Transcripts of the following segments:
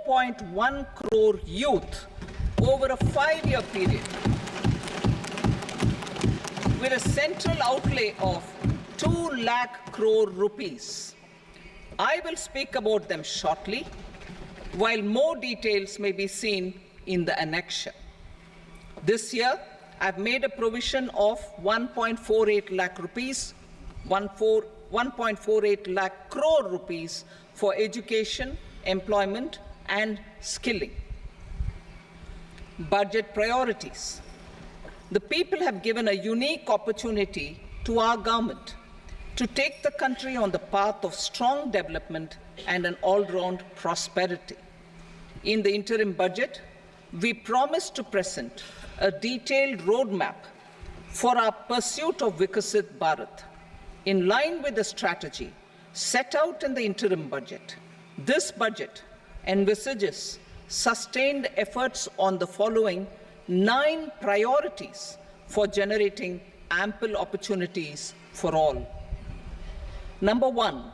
4.1 crore youth over a 5-year period, with a central outlay of 2 lakh crore rupees. I will speak about them shortly, while more details may be seen in the annexure. This year, I've made a provision of 1.48 lakh rupees, 1.48 lakh crore rupees for education, employment, and skilling. Budget priorities. The people have given a unique opportunity to our government to take the country on the path of strong development and an all-round prosperity. In the interim budget, we promise to present a detailed roadmap for our pursuit of Vikasit Bharat. In line with the strategy set out in the interim budget, this budget envisages sustained efforts on the following 9 priorities for generating ample opportunities for all. Number 1,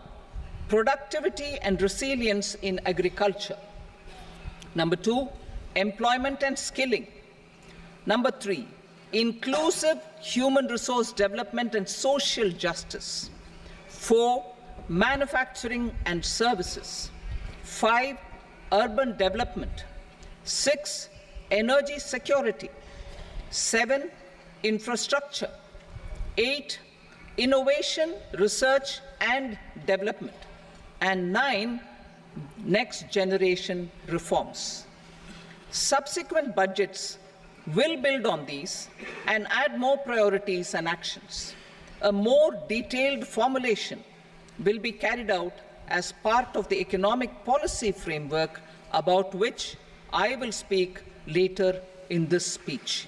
productivity and resilience in agriculture. Number 2, employment and skilling. Number 3, inclusive human resource development and social justice. 4, manufacturing and services. 5, urban development. 6, energy security. 7, infrastructure. 8, innovation, research and development. And 9, next generation reforms. Subsequent budgets will build on these and add more priorities and actions. A more detailed formulation will be carried out as part of the economic policy framework, about which I will speak later in this speech.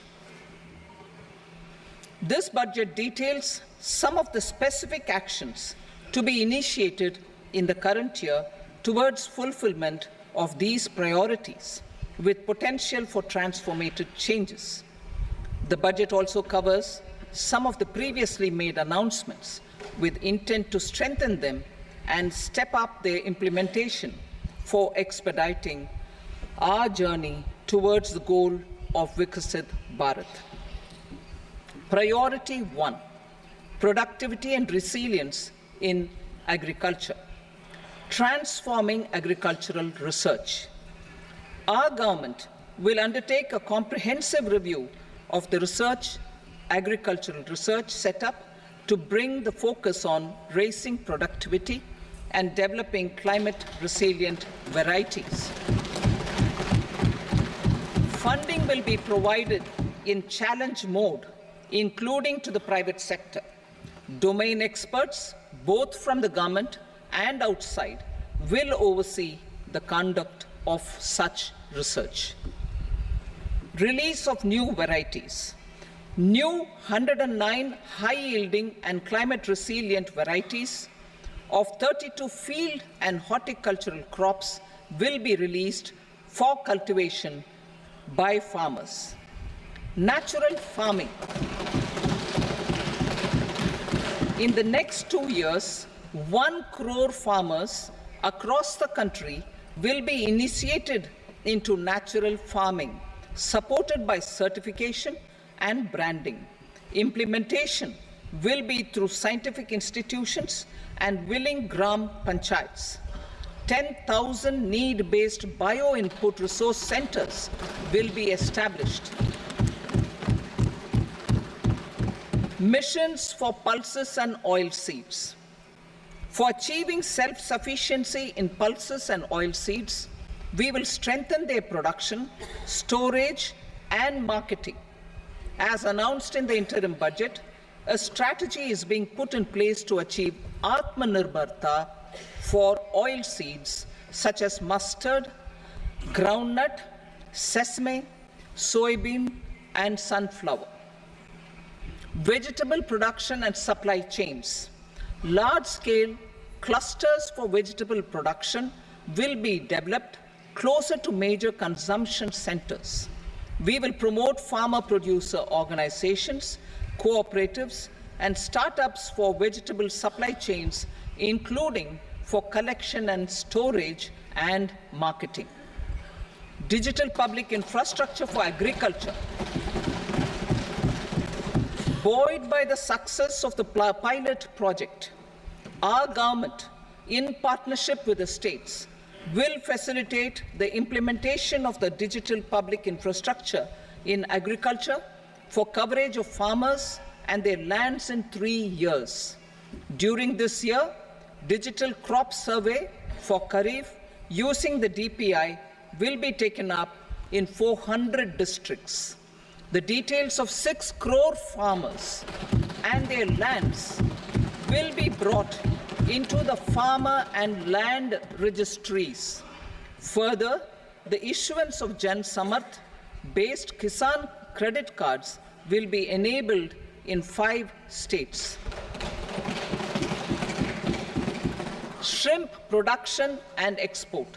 This budget details some of the specific actions to be initiated in the current year towards fulfillment of these priorities, with potential for transformative changes. The budget also covers some of the previously made announcements with intent to strengthen them and step up their implementation for expediting our journey towards the goal of Vikasit Bharat. Priority 1, productivity and resilience in agriculture. Transforming agricultural research. Our government will undertake a comprehensive review of the agricultural research setup to bring the focus on raising productivity and developing climate-resilient varieties. Funding will be provided in challenge mode, including to the private sector. Domain experts, both from the government and outside, will oversee the conduct of such research. Release of new varieties. New 109 high-yielding and climate-resilient varieties of 32 field and horticultural crops will be released for cultivation by farmers. Natural farming. In the next 2 years, 1 crore farmers across the country will be initiated into natural farming, supported by certification and branding. Implementation will be through scientific institutions and willing gram panchayats. 10,000 need-based bio-input resource centers will be established. Missions for pulses and oil seeds. For achieving self-sufficiency in pulses and oil seeds, we will strengthen their production, storage, and marketing. As announced in the interim budget, a strategy is being put in place to achieve Atmanirbharta for oil seeds such as mustard, groundnut, sesame, soybean, and sunflower. Vegetable production and supply chains. Large-scale clusters for vegetable production will be developed closer to major consumption centers. We will promote farmer-producer organizations, cooperatives, and startups for vegetable supply chains, including for collection and storage and marketing. digital public infrastructure for agriculture. Buoyed by the success of the pilot project, our government, in partnership with the states, will facilitate the implementation of the digital public infrastructure in agriculture for coverage of farmers and their lands in 3 years. During this year, digital crop survey for Kharif using the DPI will be taken up in 400 districts. The details of 6 crore farmers and their lands will be brought into the farmer and land registries. Further, the issuance of Jan Samarth-based Kisan credit cards will be enabled in 5 states. Shrimp production and export.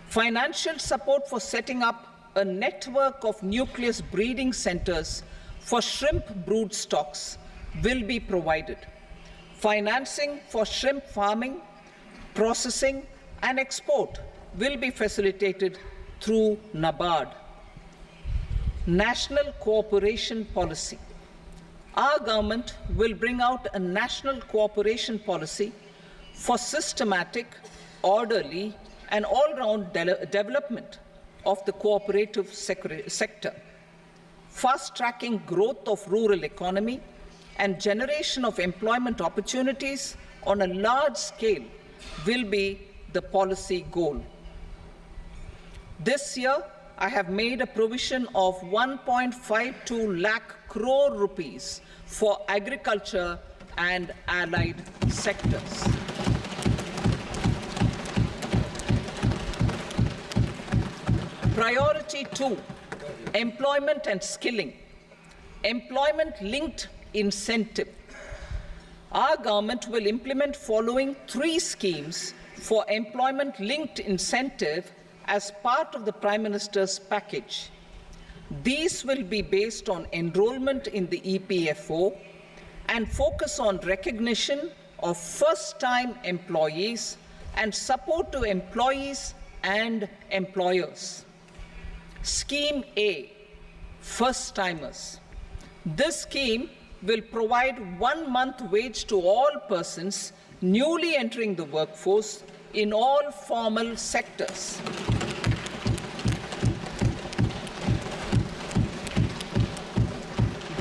Financial support for setting up a network of nucleus breeding centers for shrimp brood stocks will be provided. Financing for shrimp farming, processing, and export will be facilitated through NABARD. National cooperation policy. Our government will bring out a national cooperation policy for systematic, orderly, and all-round development of the cooperative sector, fast-tracking growth of rural economy and generation of employment opportunities on a large scale will be the policy goal. This year, I have made a provision of 1.52 lakh crore rupees for agriculture and allied sectors. Priority 2, employment and skilling. Employment-linked incentive. Our government will implement following 3 schemes for employment-linked incentive as part of the Prime Minister's package. These will be based on enrollment in the EPFO and focus on recognition of first-time employees and support to employees and employers. Scheme A, first-timers. This scheme will provide 1 month wage to all persons newly entering the workforce in all formal sectors.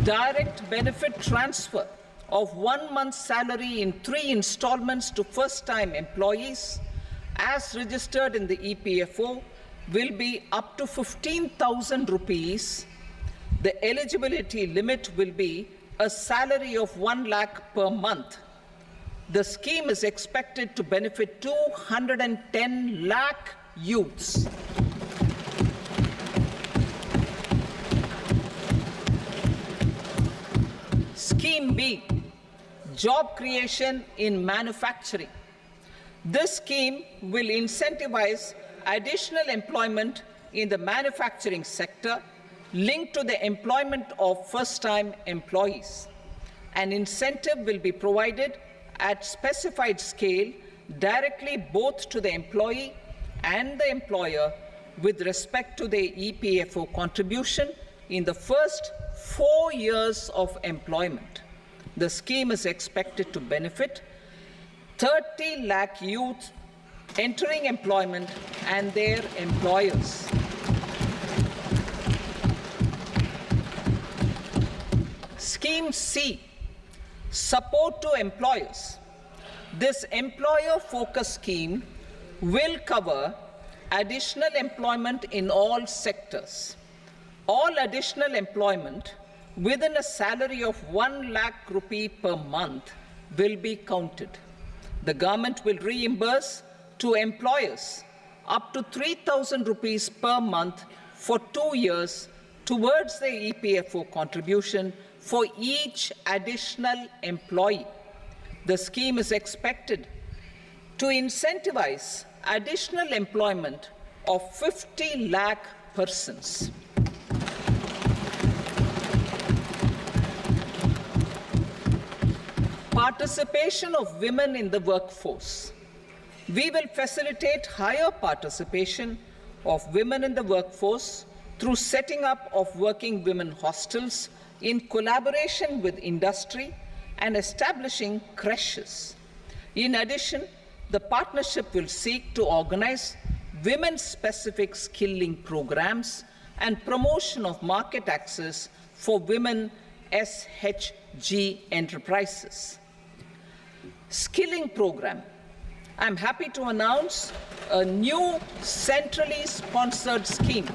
Direct benefit transfer of 1 month's salary in 3 installments to first-time employees as registered in the EPFO will be up to 15,000 rupees. The eligibility limit will be a salary of 1 lakh per month. The scheme is expected to benefit 210 lakh youths. Scheme B, job creation in manufacturing. This scheme will incentivize additional employment in the manufacturing sector linked to the employment of first-time employees. An incentive will be provided at specified scale directly both to the employee and the employer with respect to the EPFO contribution in the first 4 years of employment. The scheme is expected to benefit 30 lakh youth entering employment and their employers. Scheme C, support to employers. This employer-focused scheme will cover additional employment in all sectors. All additional employment within a salary of 1 lakh rupee per month will be counted. The government will reimburse to employers up to 3,000 rupees per month for 2 years towards the EPFO contribution for each additional employee. The scheme is expected to incentivize additional employment of 50 lakh persons. Participation of women in the workforce. We will facilitate higher participation of women in the workforce through setting up of working women hostels in collaboration with industry and establishing creches. In addition, the partnership will seek to organize women-specific skilling programs and promotion of market access for women SHG enterprises. Skilling program. I'm happy to announce a new centrally sponsored scheme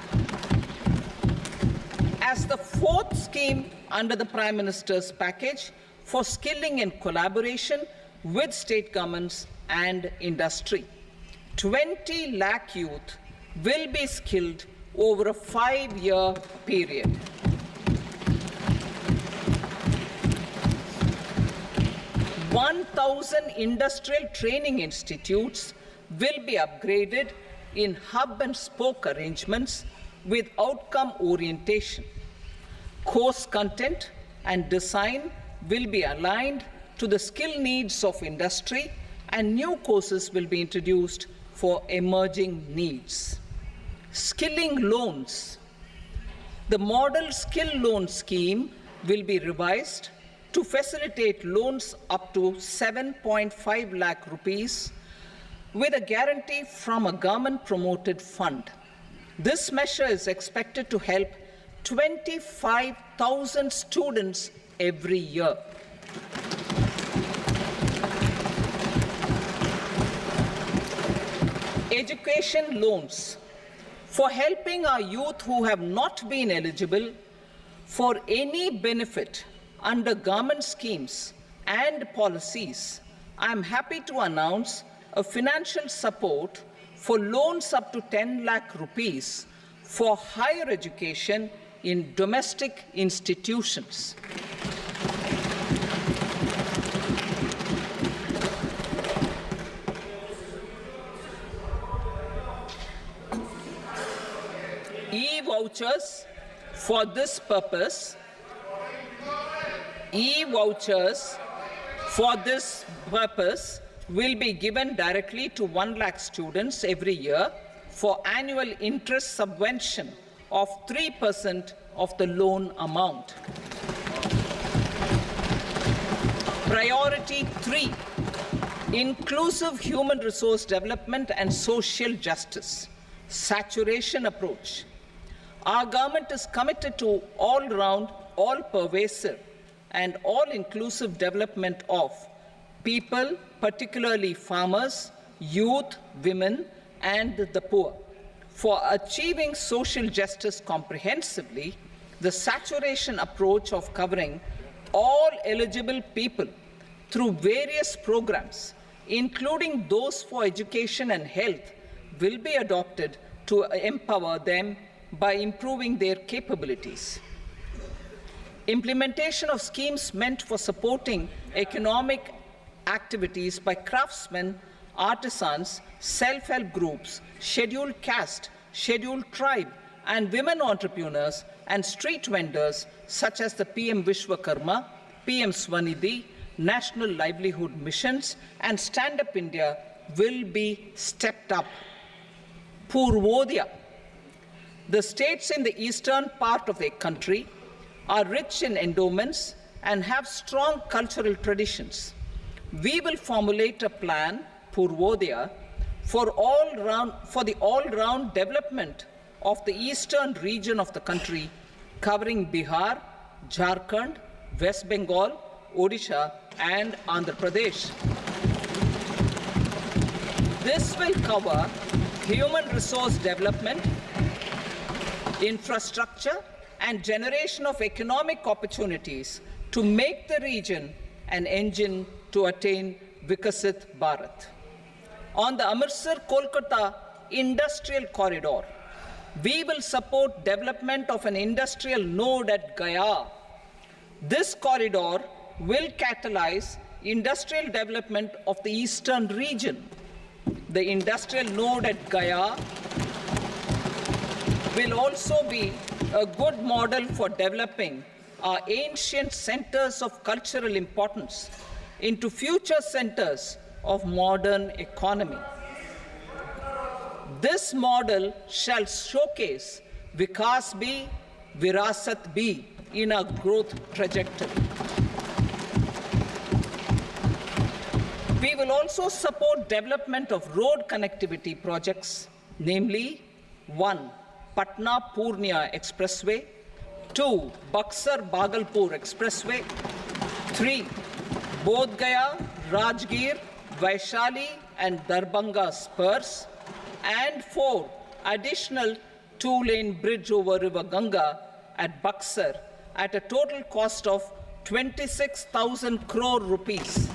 as the fourth scheme under the Prime Minister's package for skilling in collaboration with state governments and industry. 20 lakh youth will be skilled over a 5-year period. "1,000 industrial training institutes will be upgraded in hub and spoke arrangements with outcome orientation. Course content and design will be aligned to the skill needs of industry, and new courses will be introduced for emerging needs." Skilling loans. The model skill loan scheme will be revised to facilitate loans up to 7.5 lakh rupees with a guarantee from a government-promoted fund. This measure is expected to help 25,000 students every year. Education loans. For helping our youth who have not been eligible for any benefit under government schemes and policies, I am happy to announce a financial support for loans up to 10 lakh rupees for higher education in domestic institutions. E-vouchers for this purpose. E-vouchers for this purpose will be given directly to 1 lakh students every year for annual interest subvention of 3% of the loan amount. Priority 3, inclusive human resource development and social justice. Saturation approach. Our government is committed to all-round, all-pervasive, and all-inclusive development of people, particularly farmers, youth, women, and the poor. For achieving social justice comprehensively, the saturation approach of covering all eligible people through various programs, including those for education and health, will be adopted to empower them by improving their capabilities. Implementation of schemes meant for supporting economic activities by craftsmen, artisans, self-help groups, scheduled caste, scheduled tribe, and women entrepreneurs and street vendors such as the PM Vishwakarma, PM Swanidhi, National Livelihood Missions, and Stand Up India will be stepped up. Purvodaya. The states in the eastern part of the country are rich in endowments and have strong cultural traditions. We will formulate a plan, Purvodaya, for the all-round development of the eastern region of the country, covering Bihar, Jharkhand, West Bengal, Odisha, and Andhra Pradesh. This will cover human resource development, infrastructure, and generation of economic opportunities to make the region an engine to attain Vikasit Bharat. On the Amritsar-Kolkata Industrial Corridor, we will support development of an industrial node at Gaya. This corridor will catalyze industrial development of the eastern region. The industrial node at Gaya will also be a good model for developing our ancient centers of cultural importance into future centers of modern economy. This model shall showcase Vikas B, Virasat B in our growth trajectory. We will also support development of road connectivity projects, namely 1. Patna-Purnia Expressway, 2. Buxar-Bhagalpur Expressway, 3. Bodh Gaya, Rajgir, Vaishali and Darbhanga spurs, and 4. Additional 2-lane bridge over River Ganga at Buxar at a total cost of 26,000 crore rupees.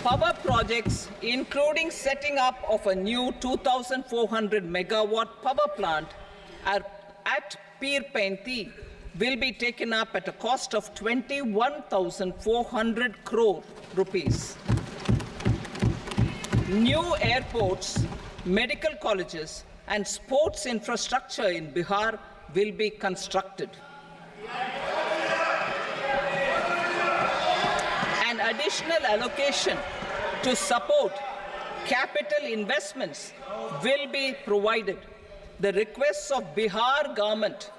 Power projects, including setting up of a new 2,400 megawatt power plant at Pir Painti, will be taken up at a cost of 21,400 crore rupees. New airports, medical colleges, and sports infrastructure in Bihar will be constructed. An additional allocation to support capital investments will be provided. The requests of Bihar government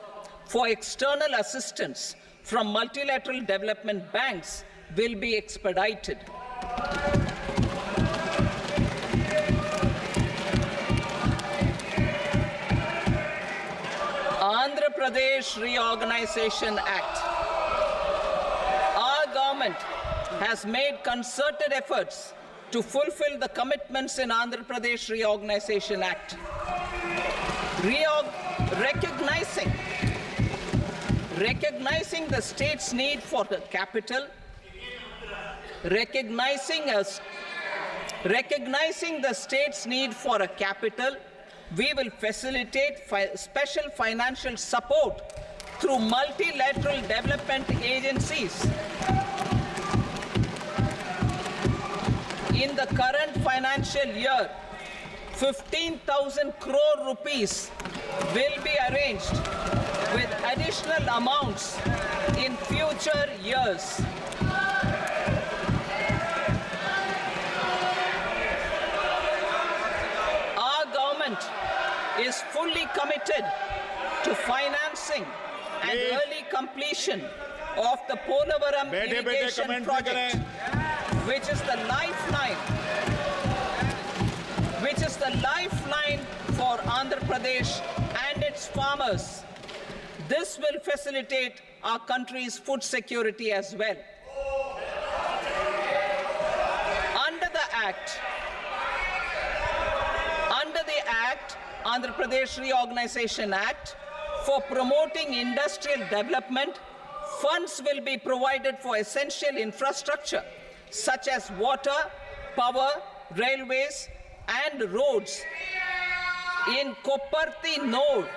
for external assistance from multilateral development banks will be expedited. Andhra Pradesh Reorganization Act. Our government has made concerted efforts to fulfill the commitments in Andhra Pradesh Reorganization Act. Recognizing the state's need for the capital, recognizing the state's need for a capital, we will facilitate special financial support through multilateral development agencies. In the current financial year, 15,000 crore rupees will be arranged with additional amounts in future years. Our government is fully committed to financing and early completion of the Polavaram irrigation project, which is the lifeline for Andhra Pradesh and its farmers. This will facilitate our country's food security as well. Under the Andhra Pradesh Reorganization Act, for promoting industrial development, funds will be provided for essential infrastructure such as water, power, railways, and roads in Kopparthi node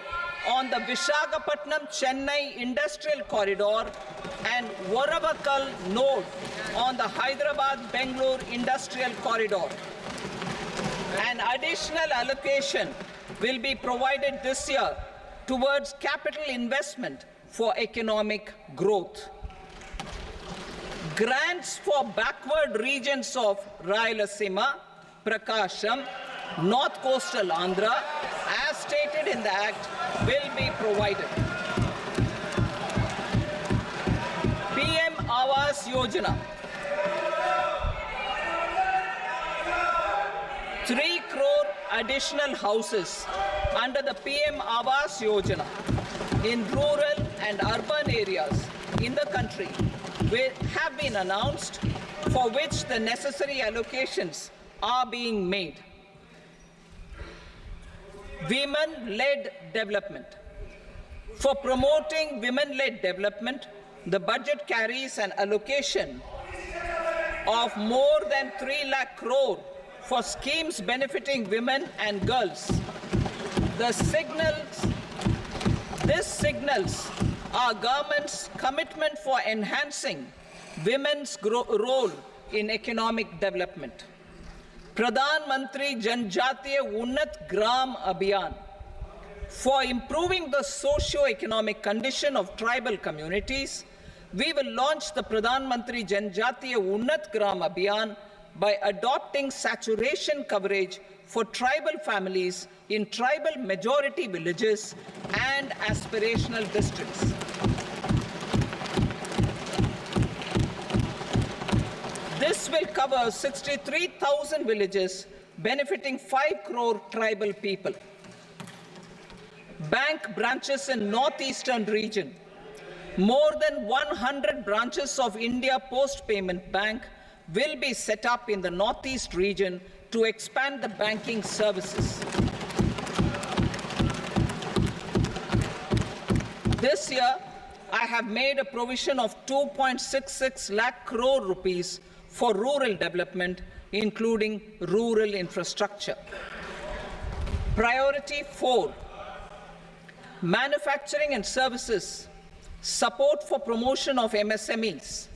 on the Visakhapatnam-Chennai Industrial Corridor and Varavakal node on the Hyderabad-Bangalore Industrial Corridor. An additional allocation will be provided this year towards capital investment for economic growth. Grants for backward regions of Rayalaseema, Prakasham, North Coastal Andhra, as stated in the Act, will be provided. PM Awas Yojana. 3 crore additional houses under the PM Awas Yojana in rural and urban areas in the country have been announced, for which the necessary allocations are being made. Women-led development. For promoting women-led development, the budget carries an allocation of more than 3 lakh crore for schemes benefiting women and girls. This signals our government's commitment for enhancing women's role in economic development. Pradhan Mantri Janjatiya Unnat Gram Abhiyan. For improving the socio-economic condition of tribal communities, we will launch the Pradhan Mantri Janjatiya Unnat Gram Abhiyan by adopting saturation coverage for tribal families in tribal majority villages and aspirational districts. This will cover 63,000 villages, benefiting 5 crore tribal people. Bank branches in northeastern region. More than 100 branches of India Post Payment Bank will be set up in the northeast region to expand the banking services. This year, I have made a provision of 2.66 lakh crore rupees for rural development, including rural infrastructure. Priority 4, manufacturing and services, support for promotion of MSMEs.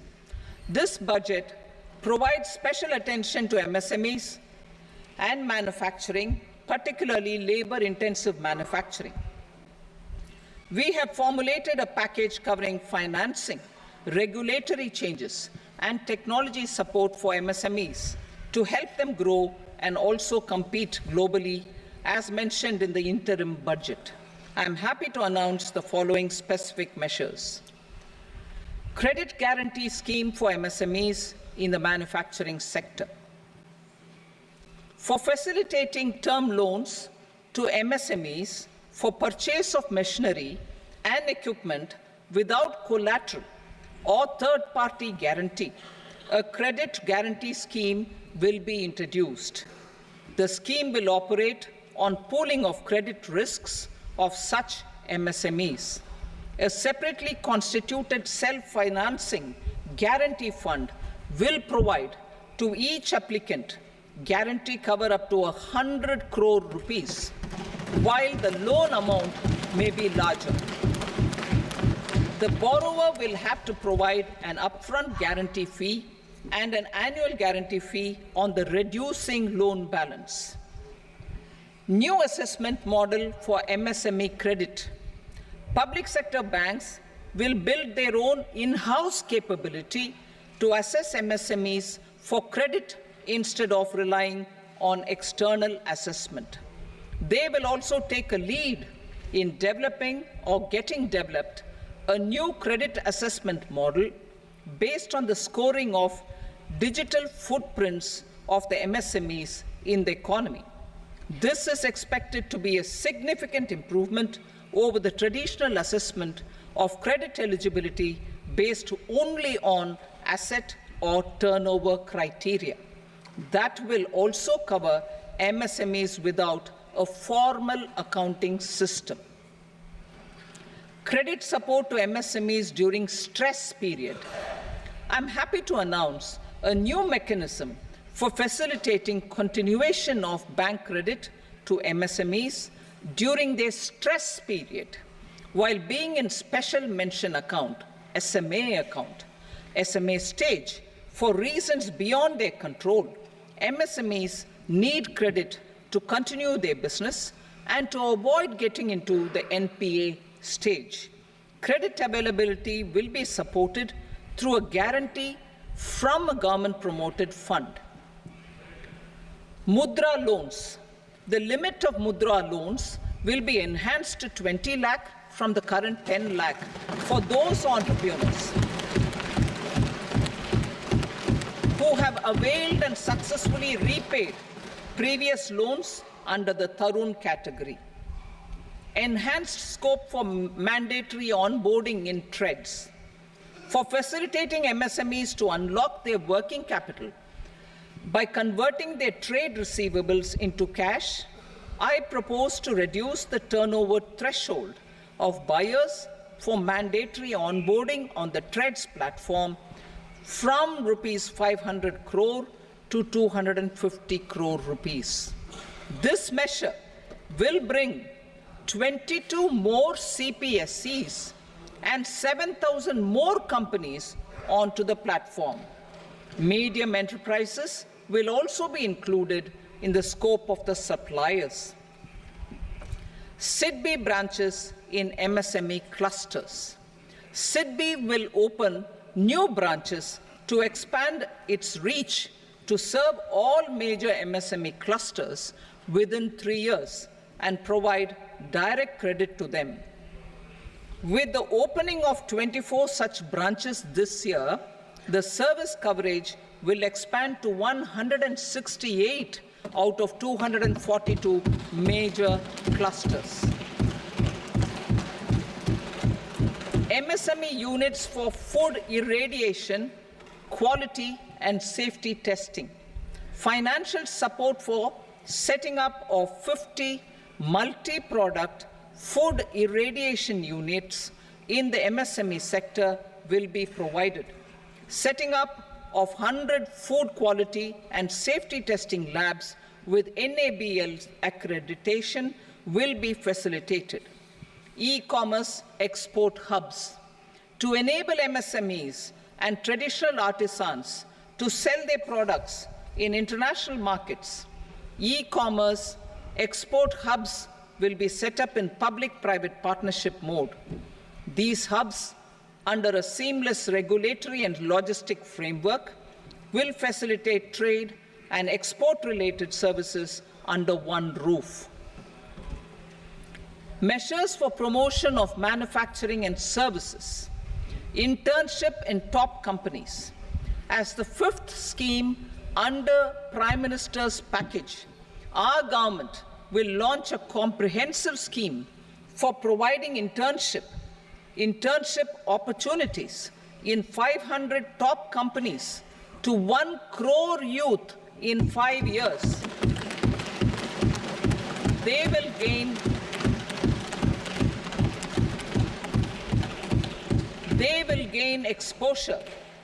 This budget provides special attention to MSMEs and manufacturing, particularly labor-intensive manufacturing. We have formulated a package covering financing, regulatory changes, and technology support for MSMEs to help them grow and also compete globally, as mentioned in the interim budget. I am happy to announce the following specific measures. Credit guarantee scheme for MSMEs in the manufacturing sector. For facilitating term loans to MSMEs for purchase of machinery and equipment without collateral or third-party guarantee, a credit guarantee scheme will be introduced. The scheme will operate on pooling of credit risks of such MSMEs. A separately constituted self-financing guarantee fund will provide to each applicant guarantee cover up to 100 crore rupees, while the loan amount may be larger. The borrower will have to provide an upfront guarantee fee and an annual guarantee fee on the reducing loan balance. New assessment model for MSME credit. Public sector banks will build their own in-house capability to assess MSMEs for credit instead of relying on external assessment. They will also take a lead in developing or getting developed a new credit assessment model based on the scoring of digital footprints of the MSMEs in the economy. This is expected to be a significant improvement over the traditional assessment of credit eligibility based only on asset or turnover criteria. That will also cover MSMEs without a formal accounting system. Credit support to MSMEs during stress period. I'm happy to announce a new mechanism for facilitating continuation of bank credit to MSMEs during their stress period while being in special mention account, SMA stage, for reasons beyond their control. MSMEs need credit to continue their business and to avoid getting into the NPA stage. Credit availability will be supported through a guarantee from a government-promoted fund. Mudra loans. The limit of Mudra loans will be enhanced to 20 lakh from the current 10 lakh for those entrepreneurs who have availed and successfully repaid previous loans under the Tarun category. Enhanced scope for mandatory onboarding in TREDS. For facilitating MSMEs to unlock their working capital by converting their trade receivables into cash, I propose to reduce the turnover threshold of buyers for mandatory onboarding on the TREDS platform from rupees 500 crore to 250 crore rupees. This measure will bring 22 more CPSCs and 7,000 more companies onto the platform. Medium enterprises will also be included in the scope of the suppliers. SIDBI branches in MSME clusters. SIDBI will open new branches to expand its reach to serve all major MSME clusters within 3 years and provide direct credit to them. With the opening of 24 such branches this year, the service coverage will expand to 168 out of 242 major clusters. MSME units for food irradiation, quality and safety testing. Financial support for setting up of 50 multi-product food irradiation units in the MSME sector will be provided. Setting up of 100 food quality and safety testing labs with NABL accreditation will be facilitated. E-commerce export hubs to enable MSMEs and traditional artisans to sell their products in international markets. E-commerce export hubs will be set up in public-private partnership mode. These hubs, under a seamless regulatory and logistic framework, will facilitate trade and export-related services under one roof. Measures for promotion of manufacturing and services. Internship in top companies. As the fifth scheme under Prime Minister's package, our government will launch a comprehensive scheme for providing internship opportunities in 500 top companies to 1 crore youth in 5 years. They will gain exposure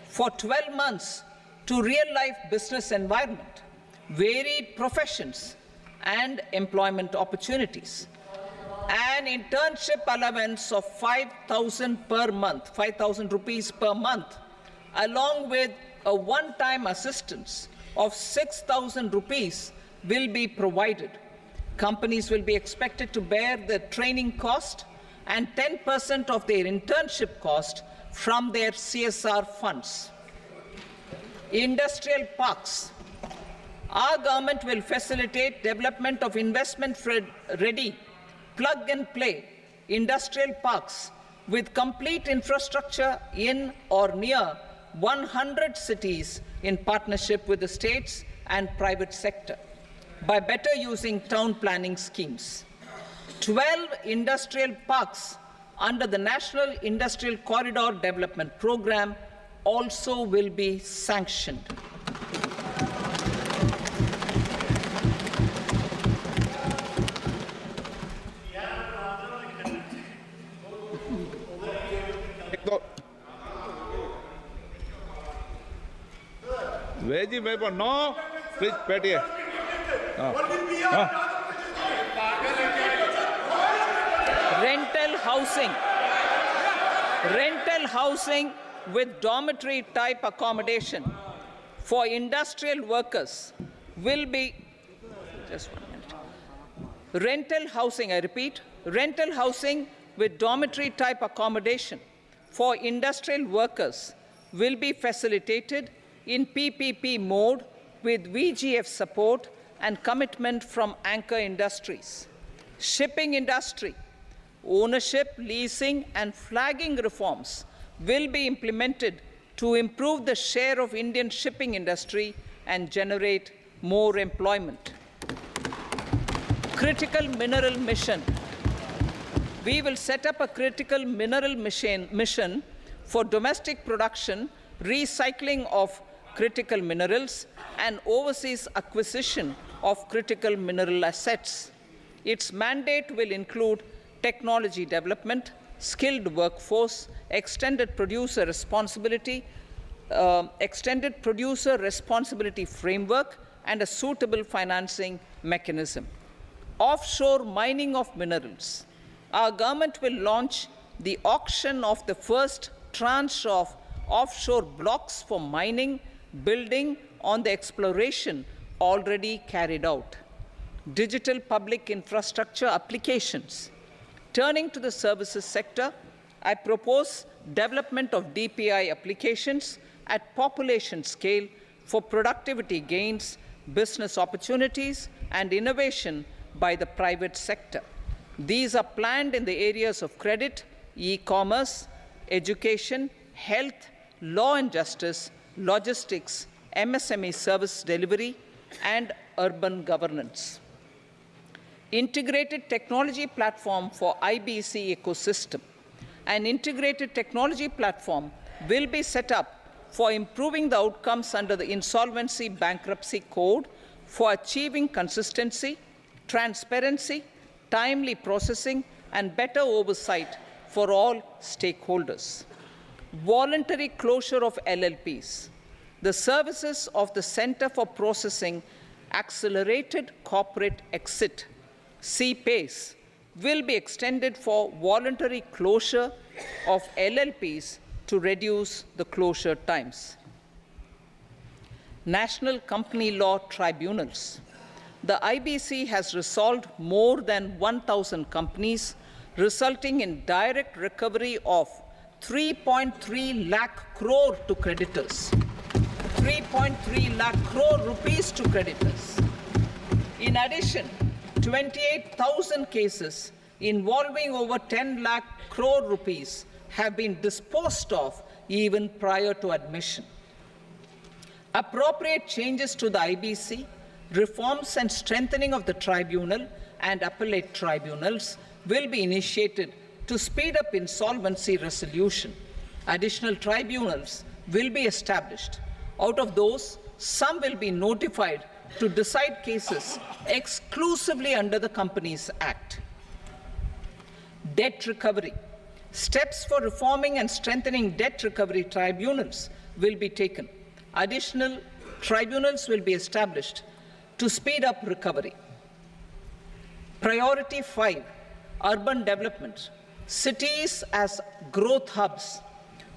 for 12 months to real-life business environment, varied professions, and employment opportunities. An internship allowance of 5,000 per month, 5,000 rupees per month, along with a one-time assistance of 6,000 rupees will be provided. Companies will be expected to bear the training cost and 10% of their internship cost from their CSR funds. Industrial parks. Our government will facilitate development of investment-ready, plug-and-play industrial parks with complete infrastructure in or near 100 cities in partnership with the states and private sector by better using town planning schemes. 12 industrial parks under the National Industrial Corridor Development Program also will be sanctioned. Veggie paper, no. Please, Petty. Rental housing with dormitory type accommodation for industrial workers will be, just 1 minute. Rental housing, I repeat, rental housing with dormitory type accommodation for industrial workers will be facilitated in PPP mode with VGF support and commitment from anchor industries. Shipping industry, ownership, leasing, and flagging reforms will be implemented to improve the share of Indian shipping industry and generate more employment. Critical mineral mission. We will set up a critical mineral mission for domestic production, recycling of critical minerals, and overseas acquisition of critical mineral assets. Its mandate will include technology development, skilled workforce, extended producer responsibility framework, and a suitable financing mechanism. Offshore mining of minerals. Our government will launch the auction of the first tranche of offshore blocks for mining, building on the exploration already carried out. Digital public infrastructure applications. Turning to the services sector, I propose development of DPI applications at population scale for productivity gains, business opportunities, and innovation by the private sector. These are planned in the areas of credit, e-commerce, education, health, law and justice, logistics, MSME service delivery, and urban governance. Integrated technology platform for IBC ecosystem. An integrated technology platform will be set up for improving the outcomes under the Insolvency Bankruptcy Code for achieving consistency, transparency, timely processing, and better oversight for all stakeholders. Voluntary closure of LLPs. The services of the Center for Processing Accelerated Corporate Exit, CPACE, will be extended for voluntary closure of LLPs to reduce the closure times. National Company Law Tribunals. The IBC has resolved more than 1,000 companies, resulting in direct recovery of 3.3 lakh crore to creditors. 3.3 lakh crore rupees to creditors. In addition, 28,000 cases involving over 10 lakh crore rupees have been disposed of even prior to admission. Appropriate changes to the IBC, reforms and strengthening of the tribunal and appellate tribunals will be initiated to speed up insolvency resolution. Additional tribunals will be established. Out of those, some will be notified to decide cases exclusively under the Companies Act. Debt recovery. Steps for reforming and strengthening debt recovery tribunals will be taken. Additional tribunals will be established to speed up recovery. Priority 5, urban development. Cities as growth hubs.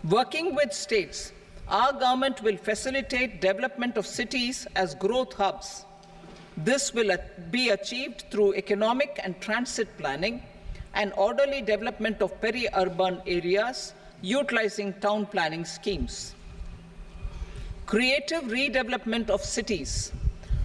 Working with states, our government will facilitate development of cities as growth hubs. This will be achieved through economic and transit planning and orderly development of peri-urban areas utilizing town planning schemes. Creative redevelopment of cities.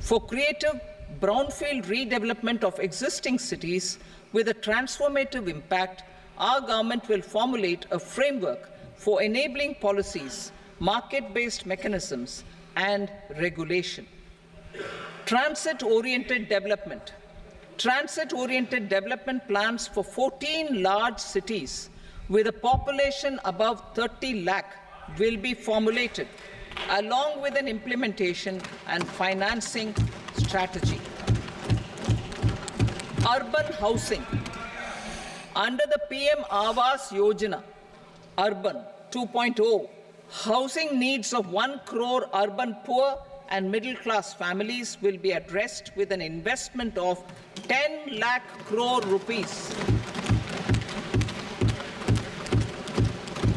For creative brownfield redevelopment of existing cities with a transformative impact, our government will formulate a framework for enabling policies, market-based mechanisms, and regulation. Transit-oriented development. Transit-oriented development plans for 14 large cities with a population above 30 lakh will be formulated, along with an implementation and financing strategy. Urban housing. Under the PM Awas Yojana, Urban 2.0, housing needs of 1 crore urban poor and middle-class families will be addressed with an investment of 10 lakh crore rupees.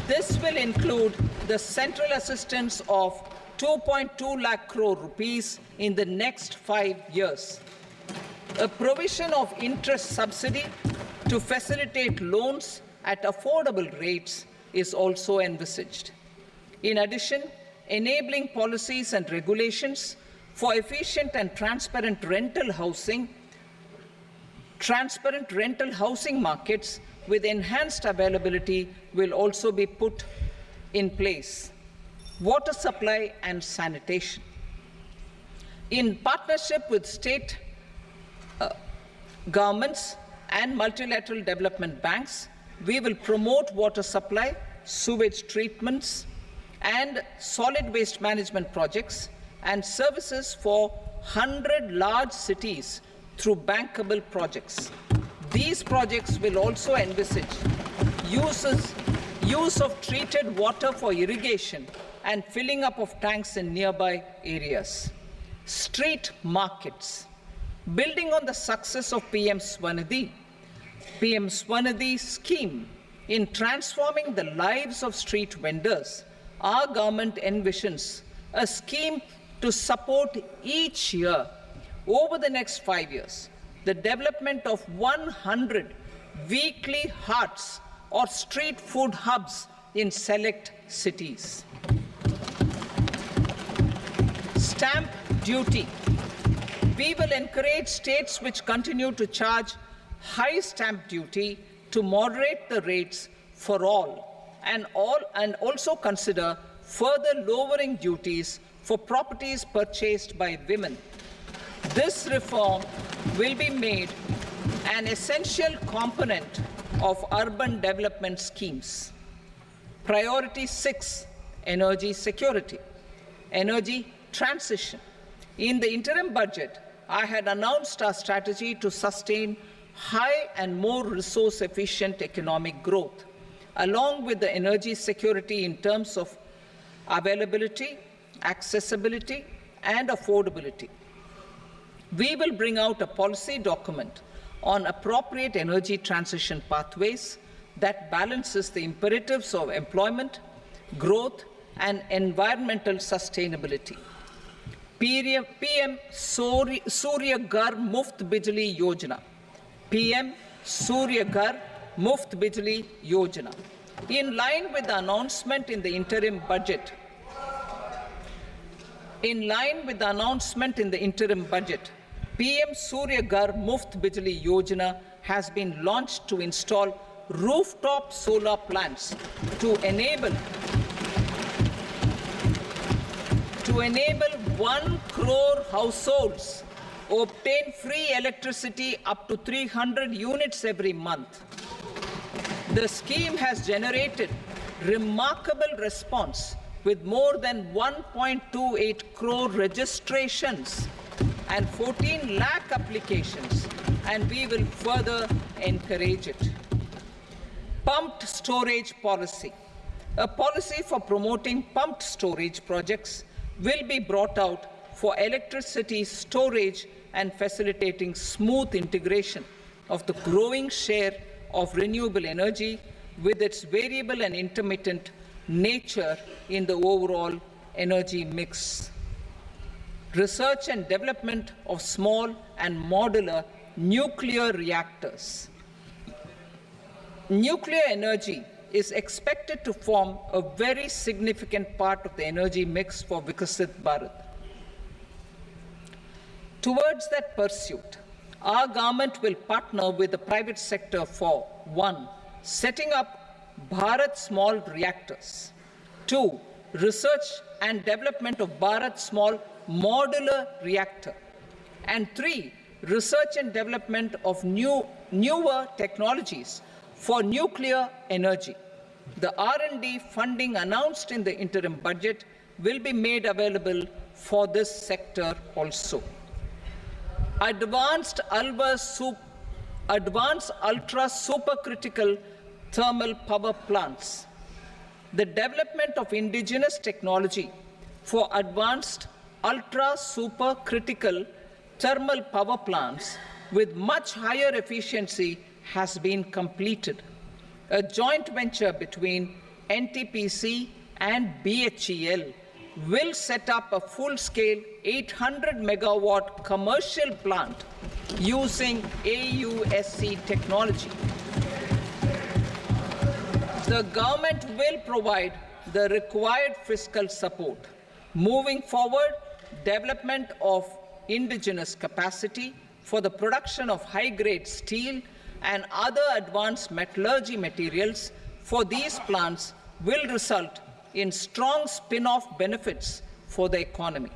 This will include the central assistance of 2.2 lakh crore rupees in the next 5 years. A provision of interest subsidy to facilitate loans at affordable rates is also envisaged. In addition, enabling policies and regulations for efficient and transparent rental housing markets with enhanced availability will also be put in place. Water supply and sanitation. In partnership with state governments and multilateral development banks, we will promote water supply, sewage treatments, and solid waste management projects and services for 100 large cities through bankable projects. These projects will also envisage use of treated water for irrigation and filling up of tanks in nearby areas. Street markets. Building on the success of PM Swanidhi scheme in transforming the lives of street vendors, our government envisions a scheme to support each year over the next 5 years the development of 100 weekly hearts or street food hubs in select cities. Stamp duty. We will encourage states which continue to charge high stamp duty to moderate the rates for all and also consider further lowering duties for properties purchased by women. This reform will be made an essential component of urban development schemes. Priority 6, energy security, energy transition. In the interim budget, I had announced our strategy to sustain high and more resource-efficient economic growth, along with the energy security in terms of availability, accessibility, and affordability. We will bring out a policy document on appropriate energy transition pathways that balances the imperatives of employment, growth, and environmental sustainability. PM Surya Ghar Muft Bijli Yojana. PM Surya Ghar Muft Bijli Yojana. In line with the announcement in the interim budget, PM Surya Ghar Muft Bijli Yojana has been launched to install rooftop solar plants to enable 1 crore households obtain free electricity up to 300 units every month. The scheme has generated remarkable response with more than 1.28 crore registrations and 14 lakh applications, and we will further encourage it. Pumped storage policy. A policy for promoting pumped storage projects will be brought out for electricity storage and facilitating smooth integration of the growing share of renewable energy with its variable and intermittent nature in the overall energy mix. Research and development of small and modular nuclear reactors. Nuclear energy is expected to form a very significant part of the energy mix for Vikasit Bharat. Towards that pursuit, our government will partner with the private sector for 1. Setting up Bharat Small Reactors, 2. Research and development of Bharat Small Modular Reactor, and 3. Research and development of newer technologies for nuclear energy. The R&D funding announced in the interim budget will be made available for this sector also. Advanced ultra supercritical thermal power plants. The development of indigenous technology for advanced ultra supercritical thermal power plants with much higher efficiency has been completed. A joint venture between NTPC and BHEL will set up a full-scale 800 megawatt commercial plant using AUSC technology. The government will provide the required fiscal support. Moving forward, development of indigenous capacity for the production of high-grade steel and other advanced metallurgy materials for these plants will result in strong spin-off benefits for the economy.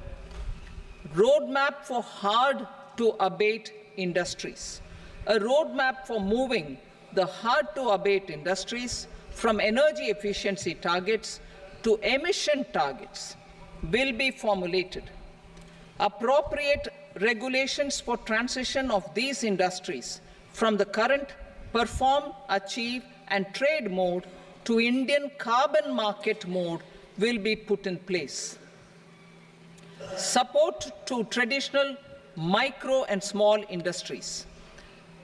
Roadmap for hard-to-abate industries. A roadmap for moving the hard-to-abate industries from energy efficiency targets to emission targets will be formulated. Appropriate regulations for transition of these industries from the current perform, achieve, and trade mode to Indian carbon market mode will be put in place. Support to traditional micro and small industries.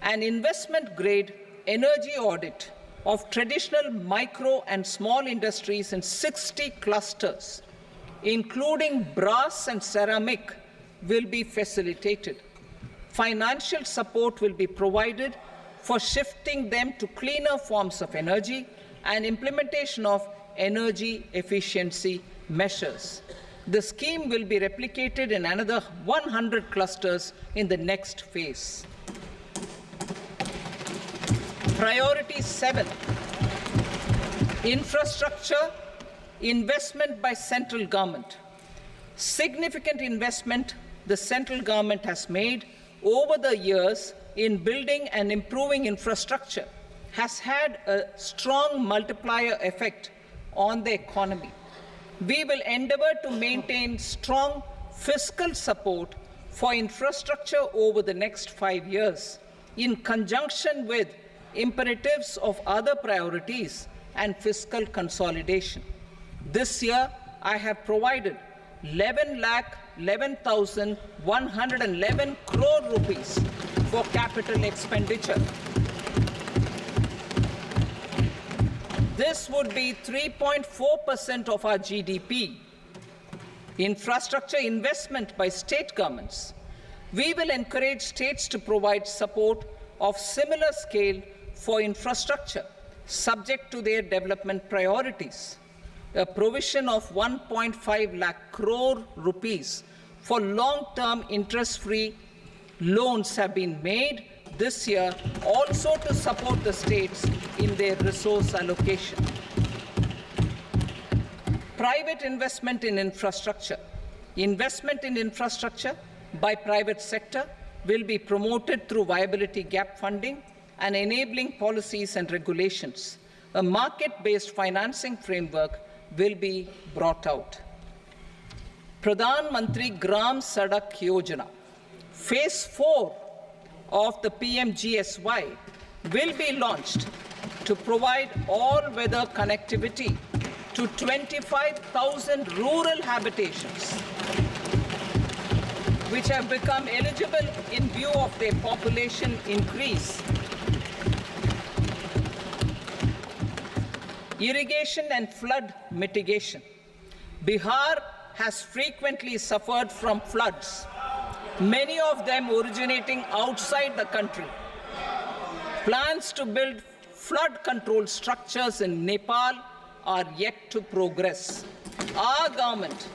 An investment-grade energy audit of traditional micro and small industries in 60 clusters, including brass and ceramic, will be facilitated. Financial support will be provided for shifting them to cleaner forms of energy and implementation of energy efficiency measures. The scheme will be replicated in another 100 clusters in the next phase. Priority 7, infrastructure investment by central government. Significant investment the central government has made over the years in building and improving infrastructure has had a strong multiplier effect on the economy. We will endeavour to maintain strong fiscal support for infrastructure over the next 5 years, in conjunction with imperatives of other priorities and fiscal consolidation. This year, I have provided 11,11,111 crore rupees for capital expenditure. This would be 3.4% of our GDP. Infrastructure investment by state governments. We will encourage states to provide support of similar scale for infrastructure, subject to their development priorities. A provision of 1.5 lakh crore rupees for long-term interest-free loans have been made this year, also to support the states in their resource allocation. Private investment in infrastructure. Investment in infrastructure by private sector will be promoted through viability gap funding and enabling policies and regulations. A market-based financing framework will be brought out. Pradhan Mantri Gram Sadak Yojana. Phase 4 of the PMGSY will be launched to provide all-weather connectivity to 25,000 rural habitations, which have become eligible in view of their population increase. Irrigation and flood mitigation. Bihar has frequently suffered from floods, many of them originating outside the country. Plans to build flood control structures in Nepal are yet to progress. Our government,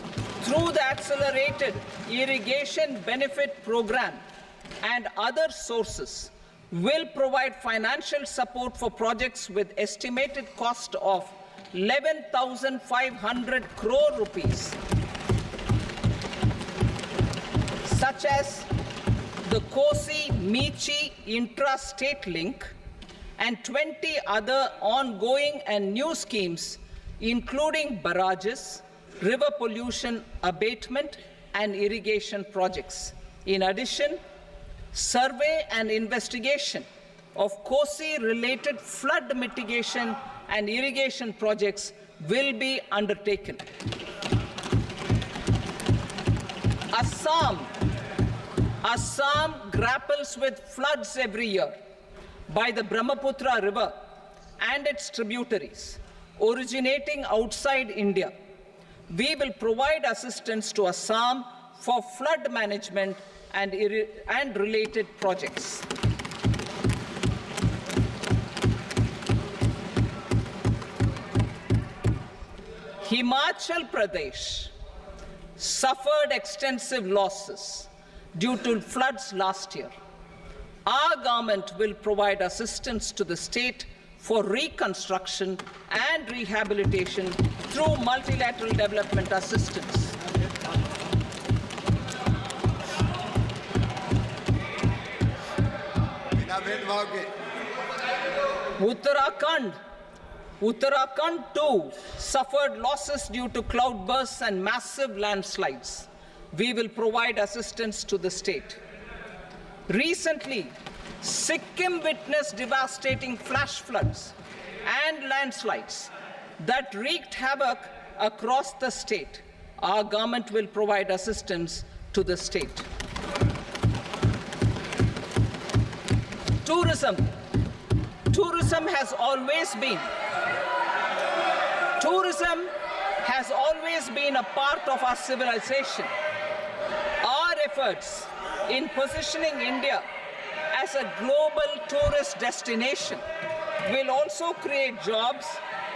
through the Accelerated Irrigation Benefit Program and other sources, will provide financial support for projects with estimated cost of 11,500 crore rupees, such as the Kosi-Michi intra-state link and 20 other ongoing and new schemes, including barrages, river pollution abatement, and irrigation projects. In addition, survey and investigation of Kosi-related flood mitigation and irrigation projects will be undertaken. Assam grapples with floods every year by the Brahmaputra River and its tributaries originating outside India. We will provide assistance to Assam for flood management and related projects. Himachal Pradesh suffered extensive losses due to floods last year. Our government will provide assistance to the state for reconstruction and rehabilitation through multilateral development assistance. Uttarakhand too suffered losses due to cloudbursts and massive landslides. We will provide assistance to the state. Recently, Sikkim witnessed devastating flash floods and landslides that wreaked havoc across the state. Our government will provide assistance to the state. Tourism has always been a part of our civilization. Our efforts in positioning India as a global tourist destination will also create jobs,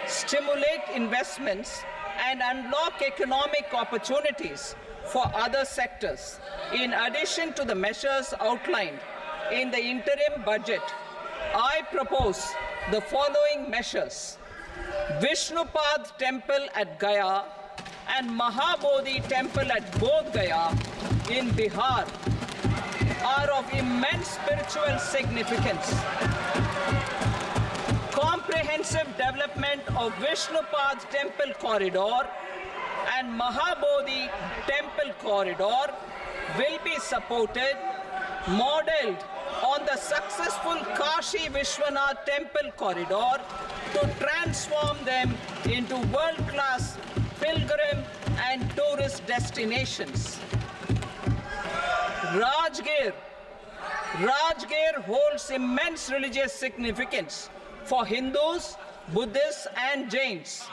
stimulate investments, and unlock economic opportunities for other sectors. In addition to the measures outlined in the interim budget, I propose the following measures. Vishnupad Temple at Gaya and Mahabodhi Temple at Bodh Gaya in Bihar are of immense spiritual significance. Comprehensive development of Vishnupad Temple corridor and Mahabodhi Temple corridor will be supported, modeled on the successful Kashi Vishwanath Temple corridor to transform them into world-class pilgrim and tourist destinations. Rajgir holds immense religious significance for Hindus, Buddhists and Jains.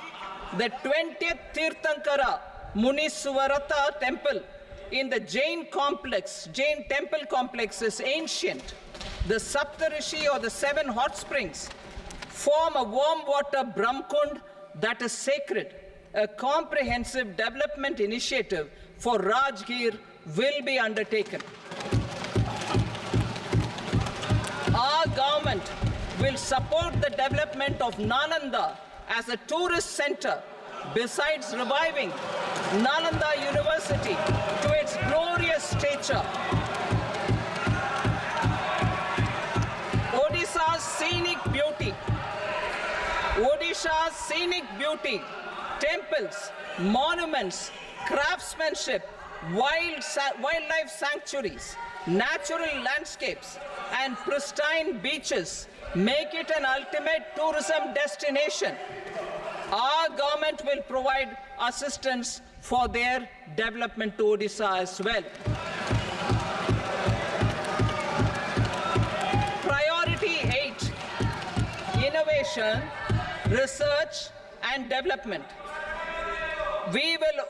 The 20th Tirthankara Muniswarata temple in the Jain temple complex is ancient. The Saptarishi or the 7 hot springs form a warm water Brahmkund that is sacred. A comprehensive development initiative for Rajgir will be undertaken. Our government will support the development of Nalanda as a tourist center, besides reviving Nalanda University to its glorious stature. Odisha's scenic beauty, temples, monuments, craftsmanship, wildlife sanctuaries, natural landscapes, and pristine beaches make it an ultimate tourism destination. Our government will provide assistance for their development to Odisha as well. Priority 8, innovation, research and development. We will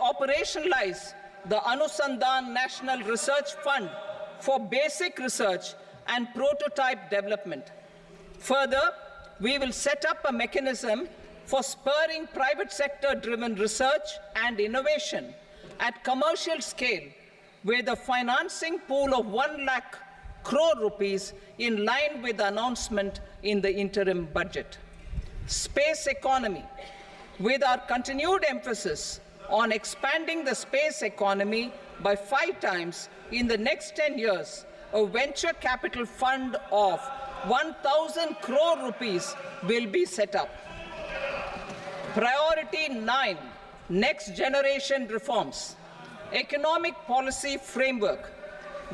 operationalize the Anusandhan National Research Fund for basic research and prototype development. Further, we will set up a mechanism for spurring private sector-driven research and innovation at commercial scale with a financing pool of 1 lakh crore rupees in line with the announcement in the interim budget. Space economy. With our continued emphasis on expanding the space economy by 5 times in the next 10 years, a venture capital fund of 1,000 crore rupees will be set up. Priority 9, next generation reforms. Economic policy framework.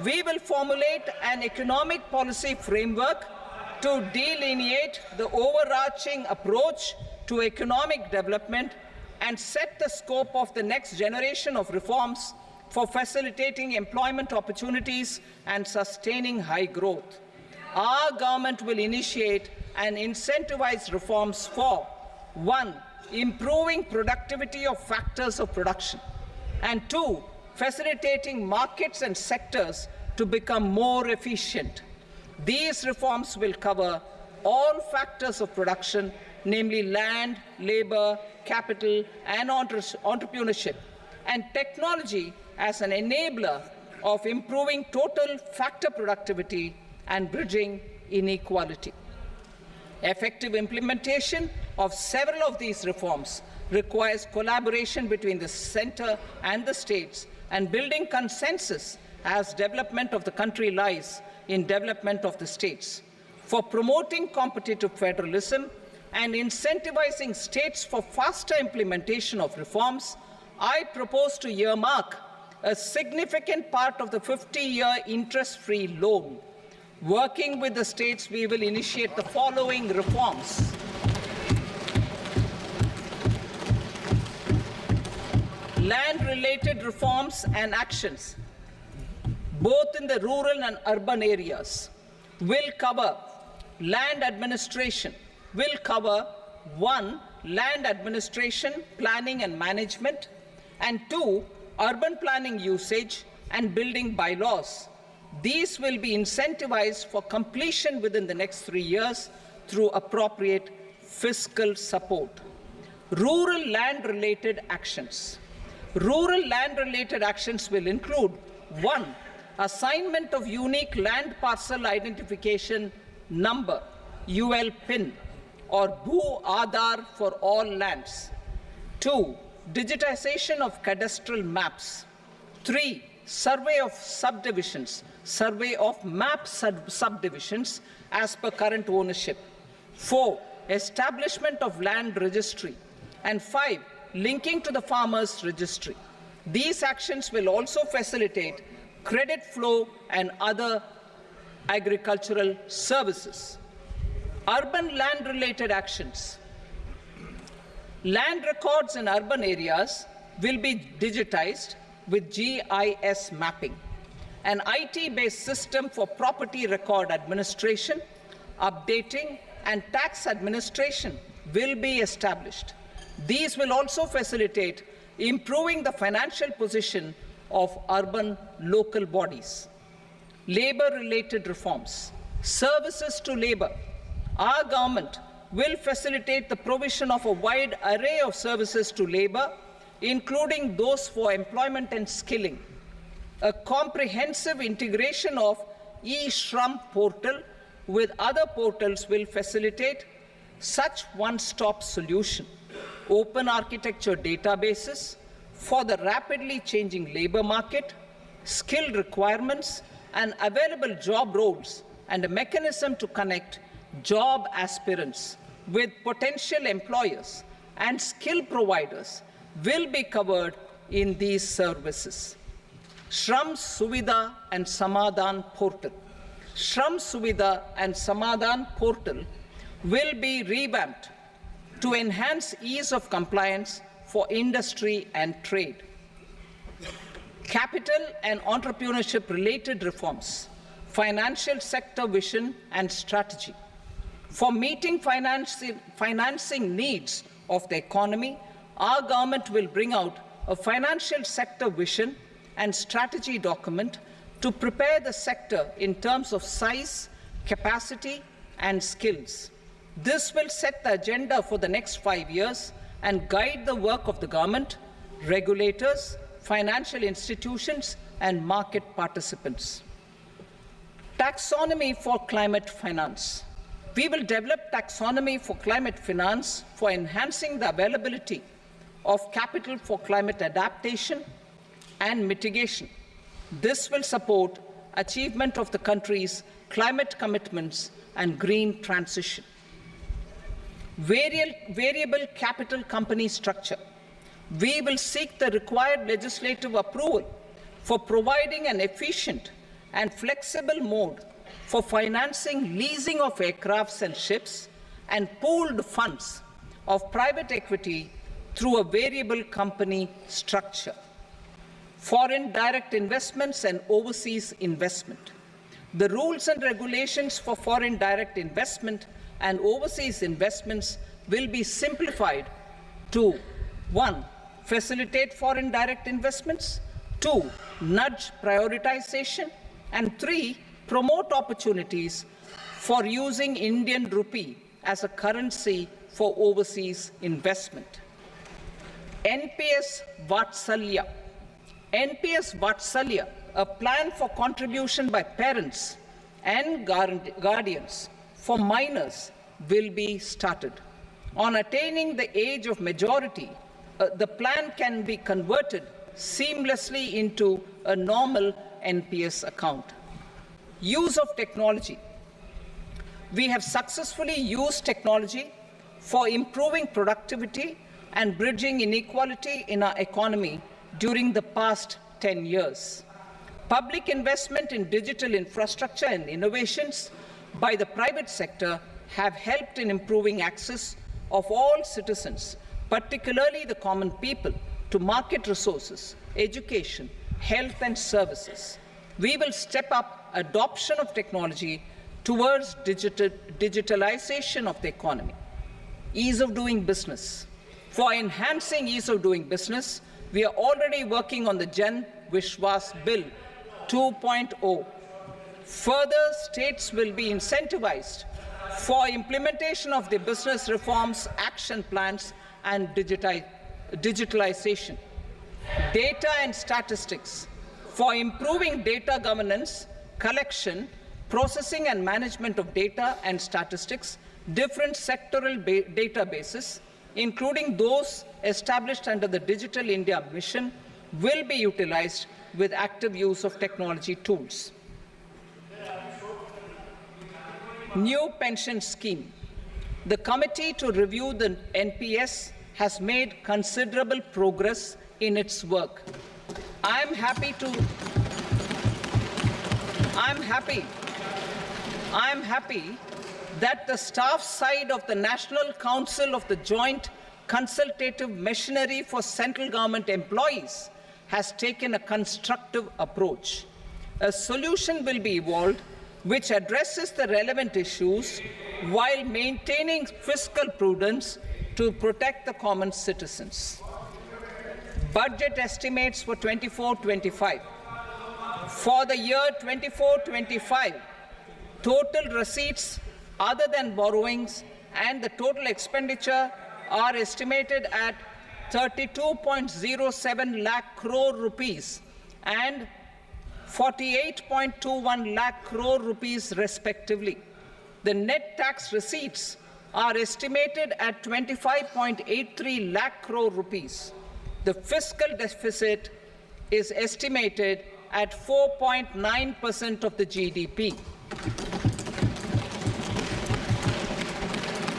We will formulate an economic policy framework to delineate the overarching approach to economic development and set the scope of the next generation of reforms for facilitating employment opportunities and sustaining high growth. Our government will initiate and incentivize reforms for 1. Improving productivity of factors of production, and 2. Facilitating markets and sectors to become more efficient. These reforms will cover all factors of production, namely land, labor, capital, and entrepreneurship, and technology as an enabler of improving total factor productivity and bridging inequality. Effective implementation of several of these reforms requires collaboration between the center and the states and building consensus as development of the country lies in development of the states. For promoting competitive federalism and incentivizing states for faster implementation of reforms, I propose to earmark a significant part of the 50-year interest-free loan. Working with the states, we will initiate the following reforms. Land-related reforms and actions, both in the rural and urban areas, will cover land administration, will cover 1. Land administration, planning and management, and 2. Urban planning usage and building bylaws. These will be incentivized for completion within the next 3 years through appropriate fiscal support. Rural land-related actions. Rural land-related actions will include 1. Assignment of unique land parcel identification number, UL PIN, or Bhu Aadhaar for all lands. 2. Digitization of cadastral maps. 3. Survey of subdivisions, survey of map subdivisions as per current ownership. 4. Establishment of land registry. And 5. Linking to the farmers registry. These actions will also facilitate credit flow and other agricultural services. Urban land-related actions. Land records in urban areas will be digitized with GIS mapping. An IT-based system for property record administration, updating, and tax administration will be established. These will also facilitate improving the financial position of urban local bodies. Labor-related reforms. Services to labor. Our government will facilitate the provision of a wide array of services to labor, including those for employment and skilling. A comprehensive integration of e-Shram portal with other portals will facilitate such one-stop solution. Open architecture databases for the rapidly changing labor market, skill requirements, and available job roles, and a mechanism to connect job aspirants with potential employers and skill providers will be covered in these services. Shram Suvidha and Samadhan portal. Shram Suvidha and Samadhan portal will be revamped to enhance ease of compliance for industry and trade. Capital and entrepreneurship related reforms, financial sector vision and strategy. For meeting financing needs of the economy, our government will bring out a financial sector vision and strategy document to prepare the sector in terms of size, capacity, and skills. This will set the agenda for the next 5 years and guide the work of the government, regulators, financial institutions, and market participants. Taxonomy for climate finance. We will develop taxonomy for climate finance for enhancing the availability of capital for climate adaptation and mitigation. This will support achievement of the country's climate commitments and green transition. Variable capital company structure. We will seek the required legislative approval for providing an efficient and flexible mode for financing leasing of aircrafts and ships and pooled funds of private equity through a variable company structure. Foreign direct investments and overseas investment. The rules and regulations for foreign direct investment and overseas investments will be simplified to 1. Facilitate foreign direct investments, 2. Nudge prioritization, and 3. Promote opportunities for using Indian rupee as a currency for overseas investment. NPS Vatsalya. NPS Vatsalya, a plan for contribution by parents and guardians for minors, will be started. On attaining the age of majority, the plan can be converted seamlessly into a normal NPS account. Use of technology. We have successfully used technology for improving productivity and bridging inequality in our economy during the past 10 years. Public investment in digital infrastructure and innovations by the private sector have helped in improving access of all citizens, particularly the common people, to market resources, education, health and services. We will step up adoption of technology towards digitalization of the economy. Ease of doing business. For enhancing ease of doing business, we are already working on the Jan Vishwas Bill 2.0. Further, states will be incentivized for implementation of the business reforms action plans and digitalization. Data and statistics. For improving data governance, collection, processing and management of data and statistics, different sectoral databases, including those established under the Digital India Mission, will be utilized with active use of technology tools. New pension scheme. The committee to review the NPS has made considerable progress in its work. I'm happy that the staff side of the National Council of the Joint Consultative Machinery for Central Government Employees has taken a constructive approach. A solution will be evolved which addresses the relevant issues while maintaining fiscal prudence to protect the common citizens. Budget estimates for 24-25. For the year 24-25, total receipts other than borrowings and the total expenditure are estimated at 32.07 lakh crore rupees and 48.21 lakh crore rupees respectively. The net tax receipts are estimated at 25.83 lakh crore rupees. The fiscal deficit is estimated at 4.9% of the GDP.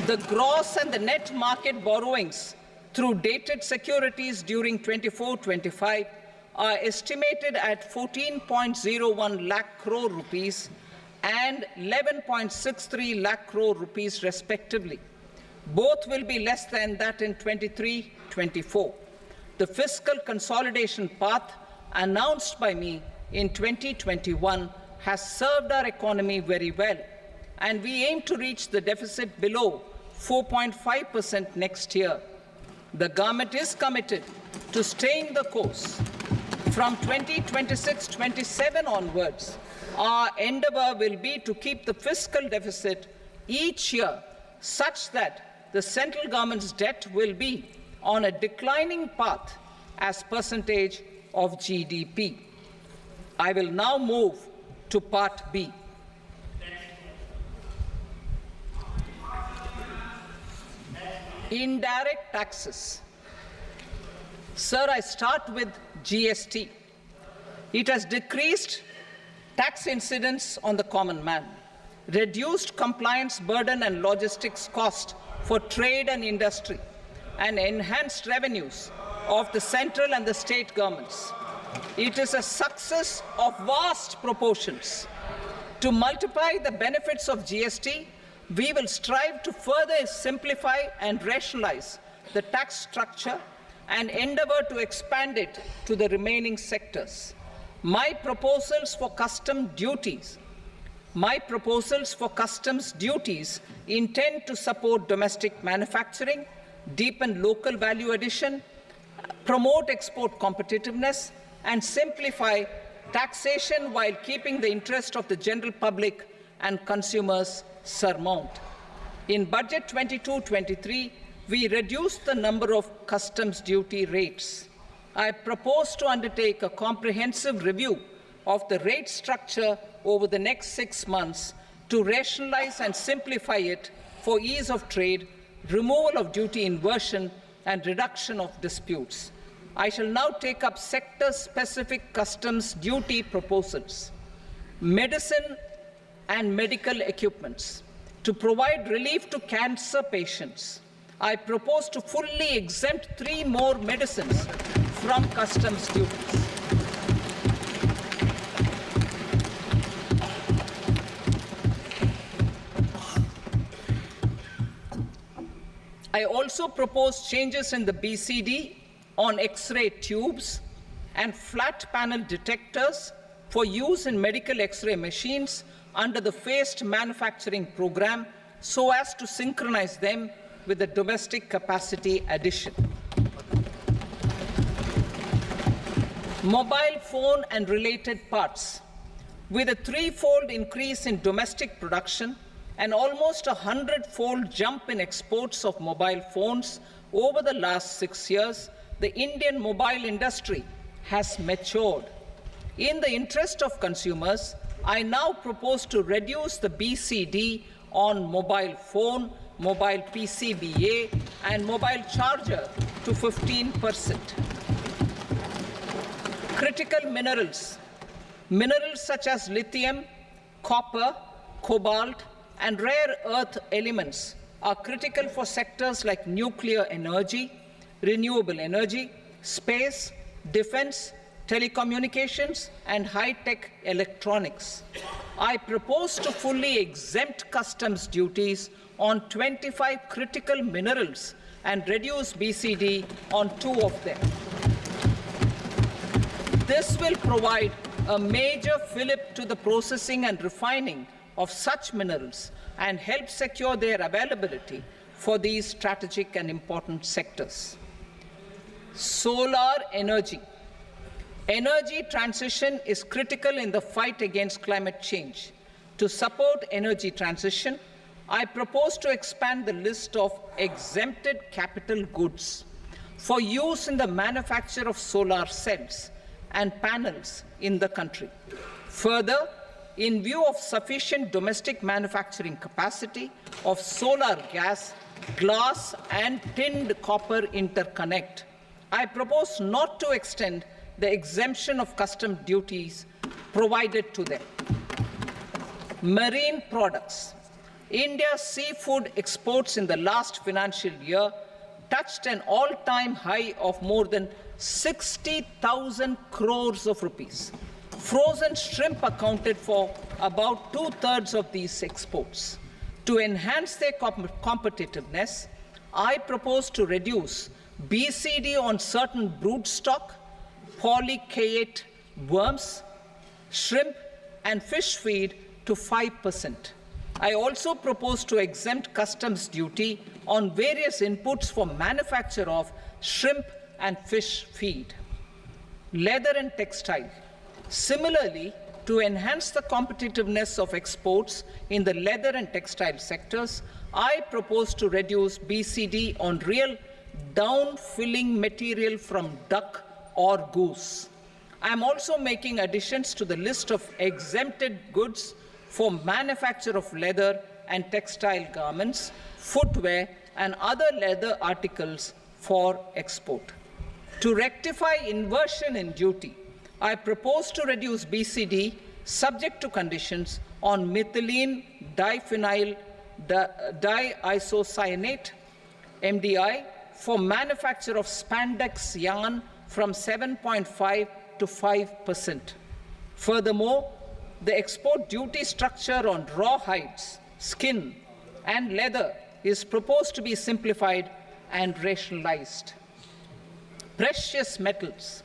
The gross and the net market borrowings through dated securities during 24-25 are estimated at 14.01 lakh crore rupees and 11.63 lakh crore rupees respectively. Both will be less than that in 23-24. The fiscal consolidation path announced by me in 2021 has served our economy very well, and we aim to reach the deficit below 4.5% next year. The government is committed to staying the course. From 2026-27 onwards, our endeavor will be to keep the fiscal deficit each year such that the central government's debt will be on a declining path as percentage of GDP. I will now move to Part B. Indirect taxes. Sir, I start with GST. It has decreased tax incidence on the common man, reduced compliance burden and logistics cost for trade and industry, and enhanced revenues of the central and the state governments. It is a success of vast proportions. To multiply the benefits of GST, we will strive to further simplify and rationalize the tax structure and endeavor to expand it to the remaining sectors. My proposals for customs duties intend to support domestic manufacturing, deepen local value addition, promote export competitiveness, and simplify taxation while keeping the interest of the general public and consumers surmount. In Budget 22-23, we reduced the number of customs duty rates. I propose to undertake a comprehensive review of the rate structure over the next 6 months to rationalize and simplify it for ease of trade, removal of duty inversion, and reduction of disputes. I shall now take up sector-specific customs duty proposals. Medicine and medical equipments. To provide relief to cancer patients, I propose to fully exempt 3 more medicines from customs duties. I also propose changes in the BCD on X-ray tubes and flat panel detectors for use in medical X-ray machines under the phased manufacturing program so as to synchronize them with the domestic capacity addition. Mobile phone and related parts. With a 3-fold increase in domestic production and almost a 100-fold jump in exports of mobile phones Over the last 6 years, the Indian mobile industry has matured. In the interest of consumers, I now propose to reduce the BCD on mobile phone, mobile PCBA, and mobile charger to 15%. Critical minerals. Minerals such as lithium, copper, cobalt, and rare earth elements are critical for sectors like nuclear energy, renewable energy, space, defense, telecommunications, and high-tech electronics. I propose to fully exempt customs duties on 25 critical minerals and reduce BCD on 2 of them. This will provide a major fillip to the processing and refining of such minerals and help secure their availability for these strategic and important sectors. Solar energy. Energy transition is critical in the fight against climate change. To support energy transition, I propose to expand the list of exempted capital goods for use in the manufacture of solar cells and panels in the country. Further, in view of sufficient domestic manufacturing capacity of solar gas, glass, and tinned copper interconnect, I propose not to extend the exemption of custom duties provided to them. Marine products. India's seafood exports in the last financial year touched an all-time high of more than 60,000 crores of rupees. Frozen shrimp accounted for about 2/3 of these exports. To enhance their competitiveness, I propose to reduce BCD on certain broodstock, polychaete worms, shrimp, and fish feed to 5%. I also propose to exempt customs duty on various inputs for manufacture of shrimp and fish feed. Leather and textile. Similarly, to enhance the competitiveness of exports in the leather and textile sectors, I propose to reduce BCD on real down-filling material from duck or goose. I am also making additions to the list of exempted goods for manufacture of leather and textile garments, footwear, and other leather articles for export. To rectify inversion in duty, I propose to reduce BCD subject to conditions on methylene diphenyl diisocyanate, MDI, for manufacture of spandex yarn from 7.5 to 5%. Furthermore, the export duty structure on raw hides, skin, and leather is proposed to be simplified and rationalized. Precious metals.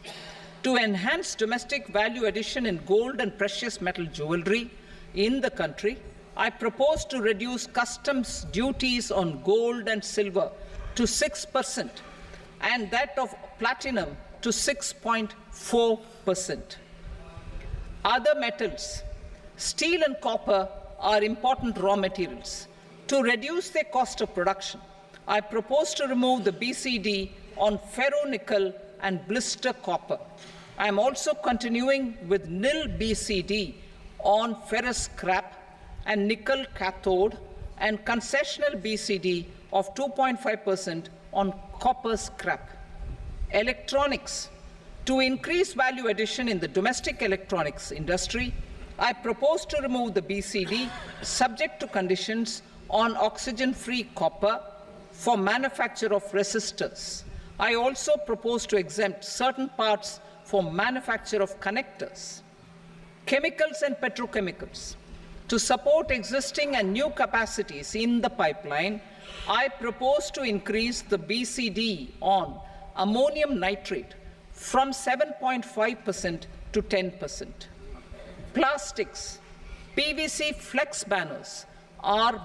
To enhance domestic value addition in gold and precious metal jewelry in the country, I propose to reduce customs duties on gold and silver to 6% and that of platinum to 6.4%. Other metals. Steel and copper are important raw materials. To reduce their cost of production, I propose to remove the BCD on ferronickel and blister copper. I am also continuing with nil BCD on ferrous scrap and nickel cathode and concessional BCD of 2.5% on copper scrap. Electronics. To increase value addition in the domestic electronics industry, I propose to remove the BCD subject to conditions on oxygen-free copper for manufacture of resistors. I also propose to exempt certain parts for manufacture of connectors. Chemicals and petrochemicals. To support existing and new capacities in the pipeline, I propose to increase the BCD on ammonium nitrate from 7.5% to 10%. Plastics. PVC flex banners are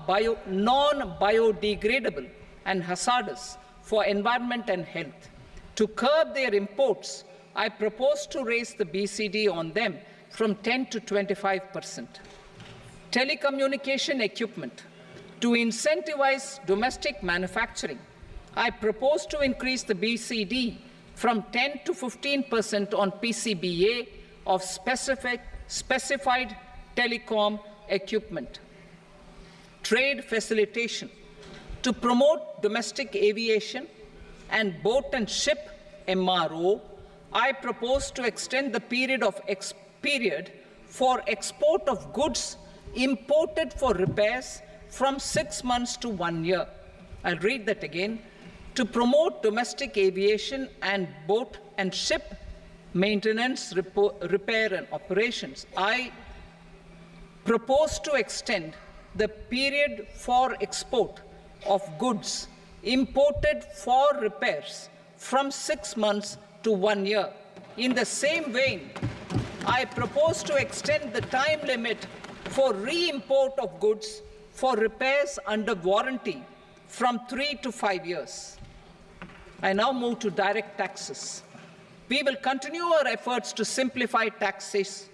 non-biodegradable and hazardous for environment and health. To curb their imports, I propose to raise the BCD on them from 10 to 25%. Telecommunication equipment. To incentivize domestic manufacturing, I propose to increase the BCD from 10 to 15% on PCBA of specified telecom equipment. Trade facilitation to promote domestic aviation and boat and ship MRO. I propose to extend the period for export of goods imported for repairs from 6 months to 1 year. I'll read that again. To promote domestic aviation and boat and ship maintenance, repair and operations, I propose to extend the period for export of goods imported for repairs from 6 months to 1 year. In the same vein, I propose to extend the time limit for re-import of goods for repairs under warranty from 3 to 5 years. I now move to direct taxes. We will continue our efforts to simplify taxes,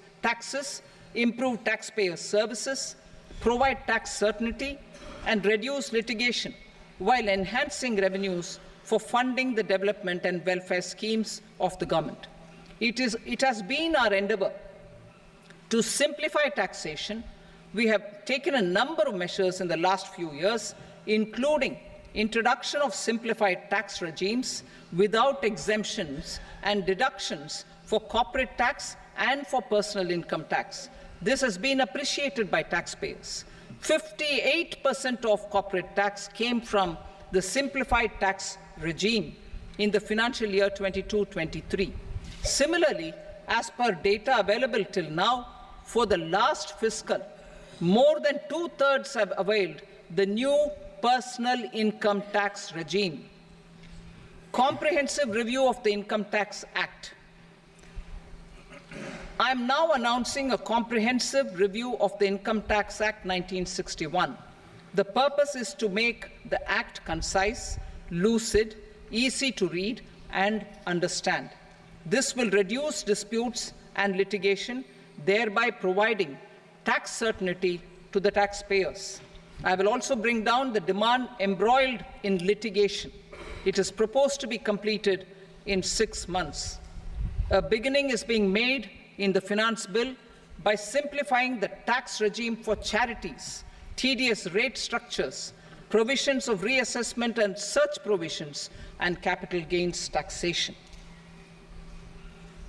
improve taxpayer services, provide tax certainty, and reduce litigation while enhancing revenues for funding the development and welfare schemes of the government. It has been our endeavour to simplify taxation. We have taken a number of measures in the last few years, including introduction of simplified tax regimes without exemptions and deductions for corporate tax and for personal income tax. This has been appreciated by taxpayers. 58% of corporate tax came from the simplified tax regime in the financial year 22-23. Similarly, as per data available till now, for the last fiscal, more than 2/3 have availed the new personal income tax regime. Comprehensive review of the Income Tax Act. I am now announcing a comprehensive review of the Income Tax Act 1961. The purpose is to make the Act concise, lucid, easy to read and understand. This will reduce disputes and litigation, thereby providing tax certainty to the taxpayers. I will also bring down the demand embroiled in litigation. It is proposed to be completed in 6 months. A beginning is being made in the Finance Bill by simplifying the tax regime for charities, TDS rate structures, provisions of reassessment and such provisions, and capital gains taxation.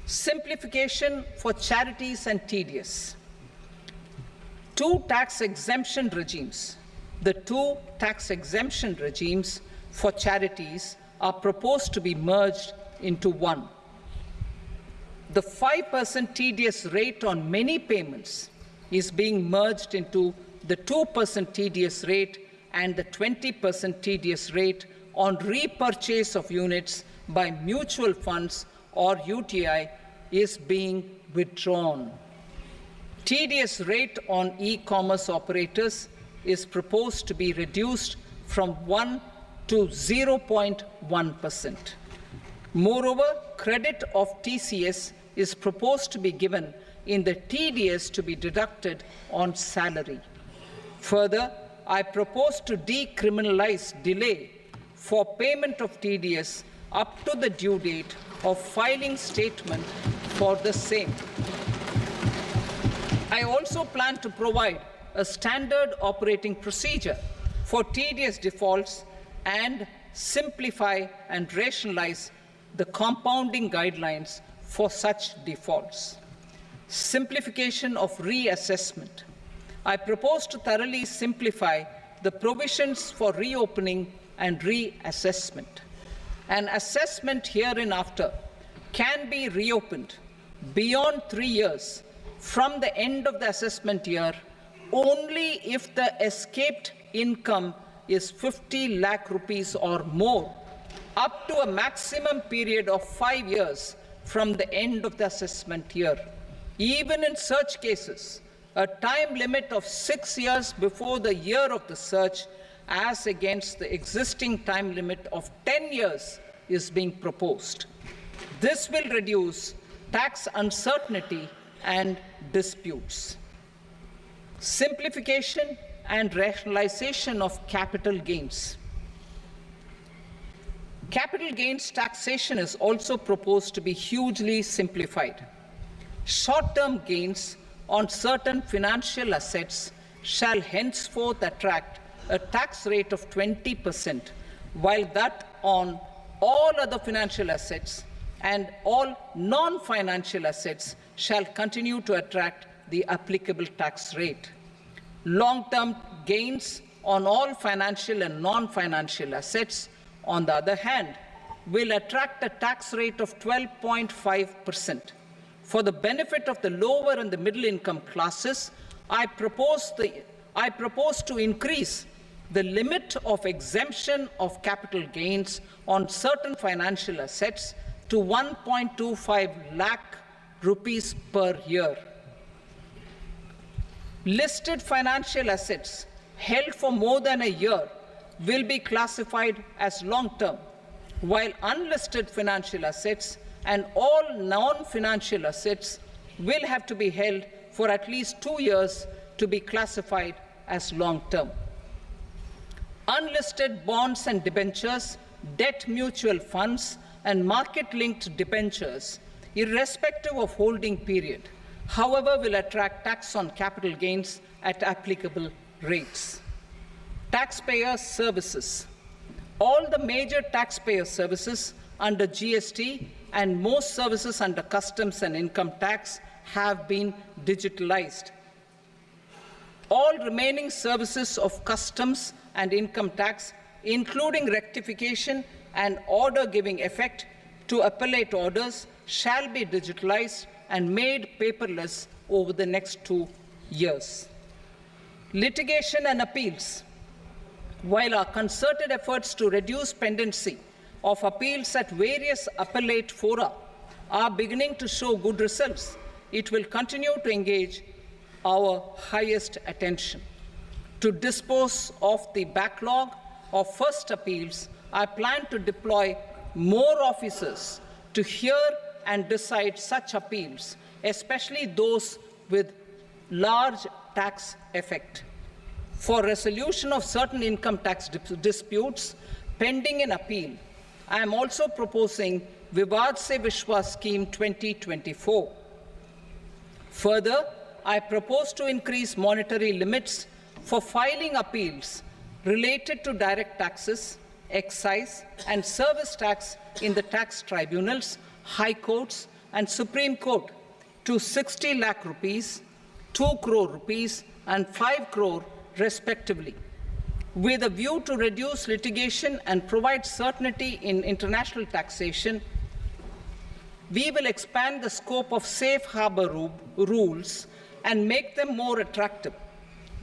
Simplification for charities and TDS. Two tax exemption regimes. The two tax exemption regimes for charities are proposed to be merged into one. The 5% TDS rate on many payments is being merged into the 2% TDS rate, and the 20% TDS rate on repurchase of units by mutual funds or UTI is being withdrawn. TDS rate on e-commerce operators is proposed to be reduced from 1 to 0.1%. Moreover, credit of TCS is proposed to be given in the TDS to be deducted on salary. Further, I propose to decriminalize delay for payment of TDS up to the due date of filing statement for the same. I also plan to provide a standard operating procedure for TDS defaults and simplify and rationalize the compounding guidelines for such defaults. Simplification of reassessment. I propose to thoroughly simplify the provisions for reopening and reassessment. An assessment hereinafter can be reopened beyond 3 years from the end of the assessment year only if the escaped income is 50 lakh rupees or more, up to a maximum period of 5 years from the end of the assessment year. Even in such cases, a time limit of 6 years before the year of the search, as against the existing time limit of 10 years, is being proposed. This will reduce tax uncertainty and disputes. Simplification and rationalization of capital gains. Capital gains taxation is also proposed to be hugely simplified. Short-term gains on certain financial assets shall henceforth attract a tax rate of 20%, while that on all other financial assets and all non-financial assets shall continue to attract the applicable tax rate. Long-term gains on all financial and non-financial assets, on the other hand, will attract a tax rate of 12.5%. For the benefit of the lower and the middle income classes, I propose to increase the limit of exemption of capital gains on certain financial assets to 1.25 lakh rupees per year. Listed financial assets held for more than a year will be classified as long-term, while unlisted financial assets and all non-financial assets will have to be held for at least 2 years to be classified as long-term. Unlisted bonds and debentures, debt mutual funds, and market-linked debentures, irrespective of holding period, however, will attract tax on capital gains at applicable rates. Taxpayer services. All the major taxpayer services under GST and most services under customs and income tax have been digitalized. All remaining services of customs and income tax, including rectification and order giving effect to appellate orders, shall be digitalized and made paperless over the next 2 years. Litigation and appeals. While our concerted efforts to reduce pendency of appeals at various appellate fora are beginning to show good results, it will continue to engage our highest attention. To dispose of the backlog of first appeals, I plan to deploy more officers to hear and decide such appeals, especially those with large tax effect. For resolution of certain income tax disputes pending an appeal, I am also proposing Vivad Se Vishwas Scheme 2024. Further, I propose to increase monetary limits for filing appeals related to direct taxes, excise, and service tax in the tax tribunals, high courts, and Supreme Court to 60 lakh rupees, 2 crore rupees, and 5 crore respectively. With a view to reduce litigation and provide certainty in international taxation, we will expand the scope of safe harbor rules and make them more attractive.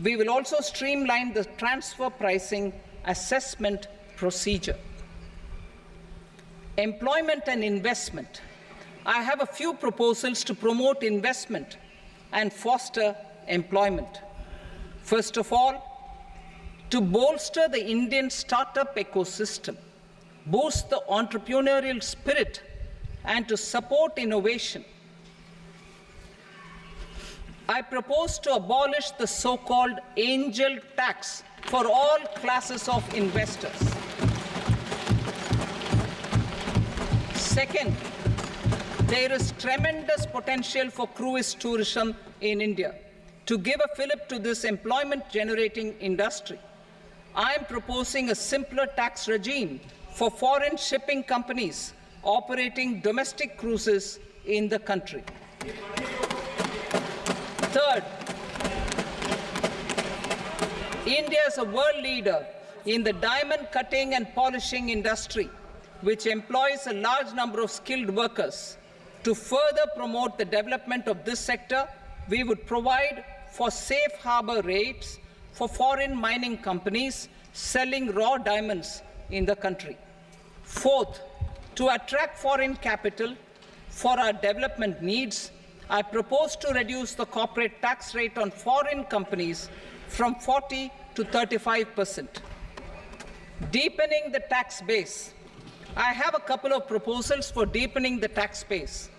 We will also streamline the transfer pricing assessment procedure. Employment and investment. I have a few proposals to promote investment and foster employment. First of all, to bolster the Indian startup ecosystem, boost the entrepreneurial spirit, and to support innovation, I propose to abolish the so-called angel tax for all classes of investors. Second, there is tremendous potential for cruise tourism in India. To give a fillip to this employment-generating industry, I am proposing a simpler tax regime for foreign shipping companies operating domestic cruises in the country. Third, India is a world leader in the diamond cutting and polishing industry, which employs a large number of skilled workers. To further promote the development of this sector, we would provide for safe harbor rates for foreign mining companies selling raw diamonds in the country. Fourth, to attract foreign capital for our development needs, I propose to reduce the corporate tax rate on foreign companies from 40 to 35%. Deepening the tax base. I have a couple of proposals for deepening the tax base.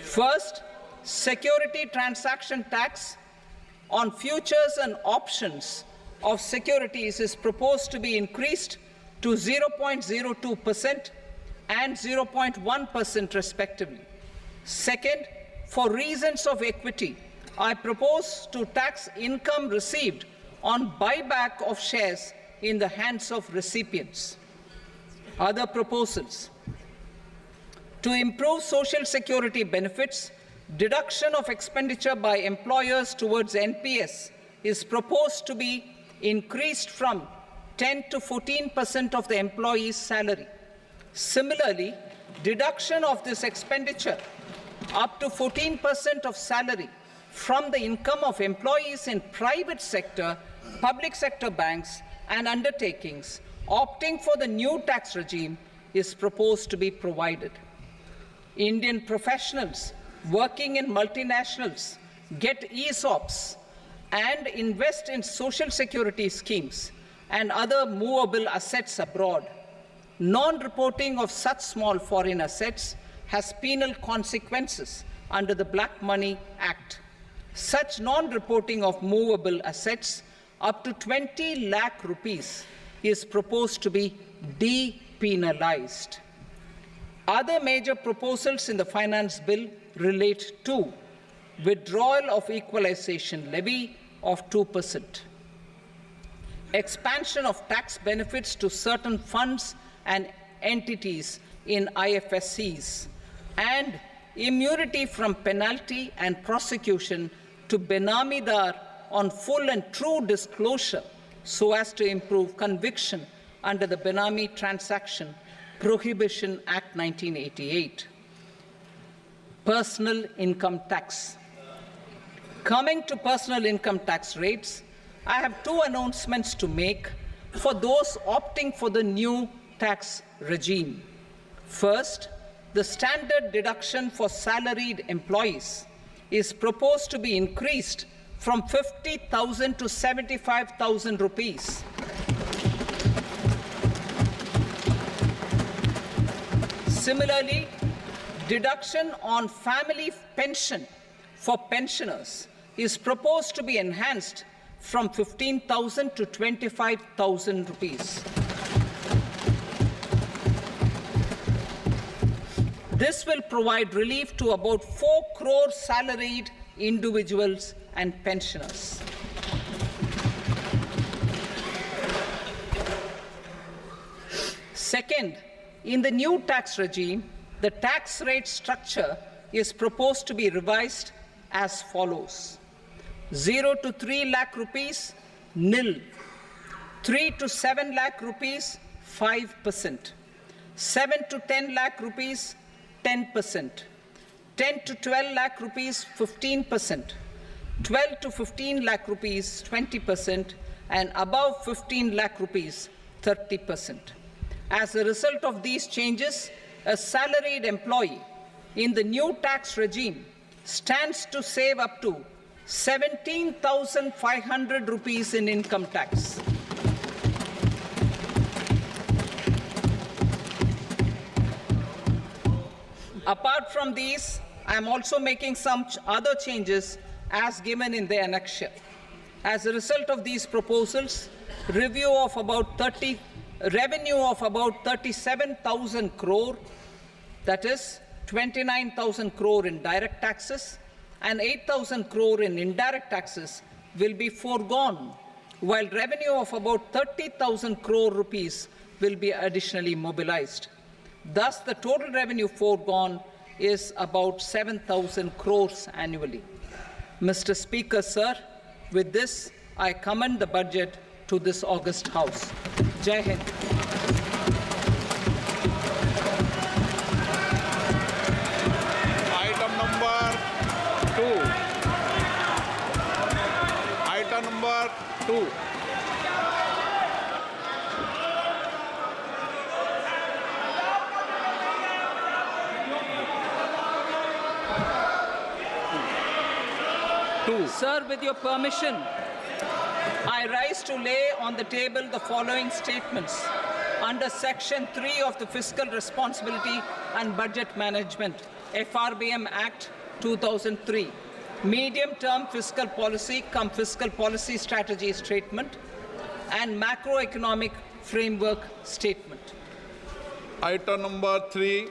First, security transaction tax on futures and options of securities is proposed to be increased to 0.02% and 0.1% respectively. Second, for reasons of equity, I propose to tax income received on buyback of shares in the hands of recipients. Other proposals: to improve social security benefits, deduction of expenditure by employers towards NPS is proposed to be increased from 10 to 14% of the employee's salary. Similarly, deduction of this expenditure up to 14% of salary from the income of employees in private sector, public sector banks and undertakings opting for the new tax regime is proposed to be provided. Indian professionals working in multinationals get ESOPs and invest in social security schemes and other movable assets abroad. Non-reporting of such small foreign assets has penal consequences under the Black Money Act. Such non-reporting of movable assets up to 20 lakh rupees is proposed to be depenalized. Other major proposals in the finance bill relate to withdrawal of equalization levy of 2%, expansion of tax benefits to certain funds and entities in IFSCs, and immunity from penalty and prosecution to Benamidar on full and true disclosure so as to improve conviction under the Benami Transaction Prohibition Act 1988. Personal income tax. Coming to personal income tax rates, I have two announcements to make for those opting for the new tax regime. First, the standard deduction for salaried employees is proposed to be increased from 50,000 to 75,000 rupees. Similarly, deduction on family pension for pensioners is proposed to be enhanced from 15,000 to 25,000 rupees. This will provide relief to about 4 crore salaried individuals and pensioners. Second, in the new tax regime, the tax rate structure is proposed to be revised as follows: 0 to 3 lakh rupees, nil; 3 to 7 lakh rupees, 5%; 7 to 10 lakh rupees, 10%; 10 to 12 lakh rupees, 15%; 12 to 15 lakh rupees, 20%; and above 15 lakh rupees, 30%. As a result of these changes, a salaried employee in the new tax regime stands to save up to 17,500 rupees in income tax. Apart from these, I am also making some other changes as given in the annexure. As a result of these proposals, revenue of about 37,000 crore, that is 29,000 crore in direct taxes and 8,000 crore in indirect taxes, will be foregone, while revenue of about 30,000 crore rupees will be additionally mobilized. Thus, the total revenue foregone is about 7,000 crores annually. Mr. Speaker, sir, with this, I commend the budget to this august House. Jai Hind. Item number 2. Item number 2. Sir, with your permission, I rise to lay on the table the following statements under Section 3 of the Fiscal Responsibility and Budget Management, FRBM Act 2003, Medium-Term Fiscal Policy cum Fiscal Policy Strategy Statement and Macroeconomic Framework Statement. Item number 3.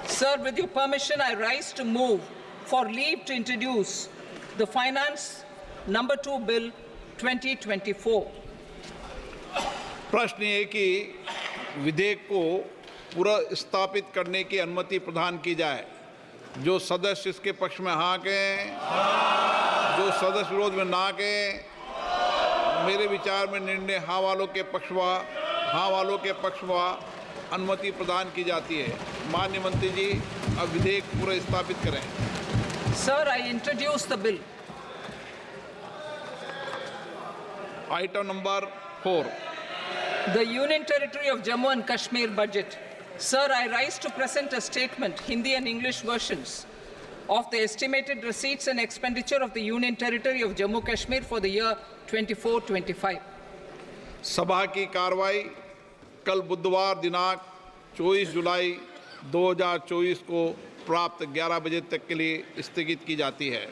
Sir, with your permission, I rise to move for leave to introduce the Finance Number 2 Bill 2024. प्रश्न ये कि विधेयक को पुनर्स्थापित करने की अनुमति प्रदान की जाए। जो सदस्य इसके पक्ष में हाँ कहें, जो सदस्य विरोध में ना कहें। मेरे विचार में निर्णय हाँ वालों के पक्ष में अनुमति प्रदान की जाती है। माननीय मंत्री जी, अब विधेयक पुनर्स्थापित करें। Sir, I introduce the bill. Item number 4. The Union Territory of Jammu and Kashmir budget. Sir, I rise to present a statement, Hindi and English versions, of the estimated receipts and expenditure of the Union Territory of Jammu and Kashmir for the year 24-25. सभा की कार्रवाई कल बुधवार दिनांक 24 जुलाई 2024 को प्राप्त 11 बजे तक के लिए स्थगित की जाती है।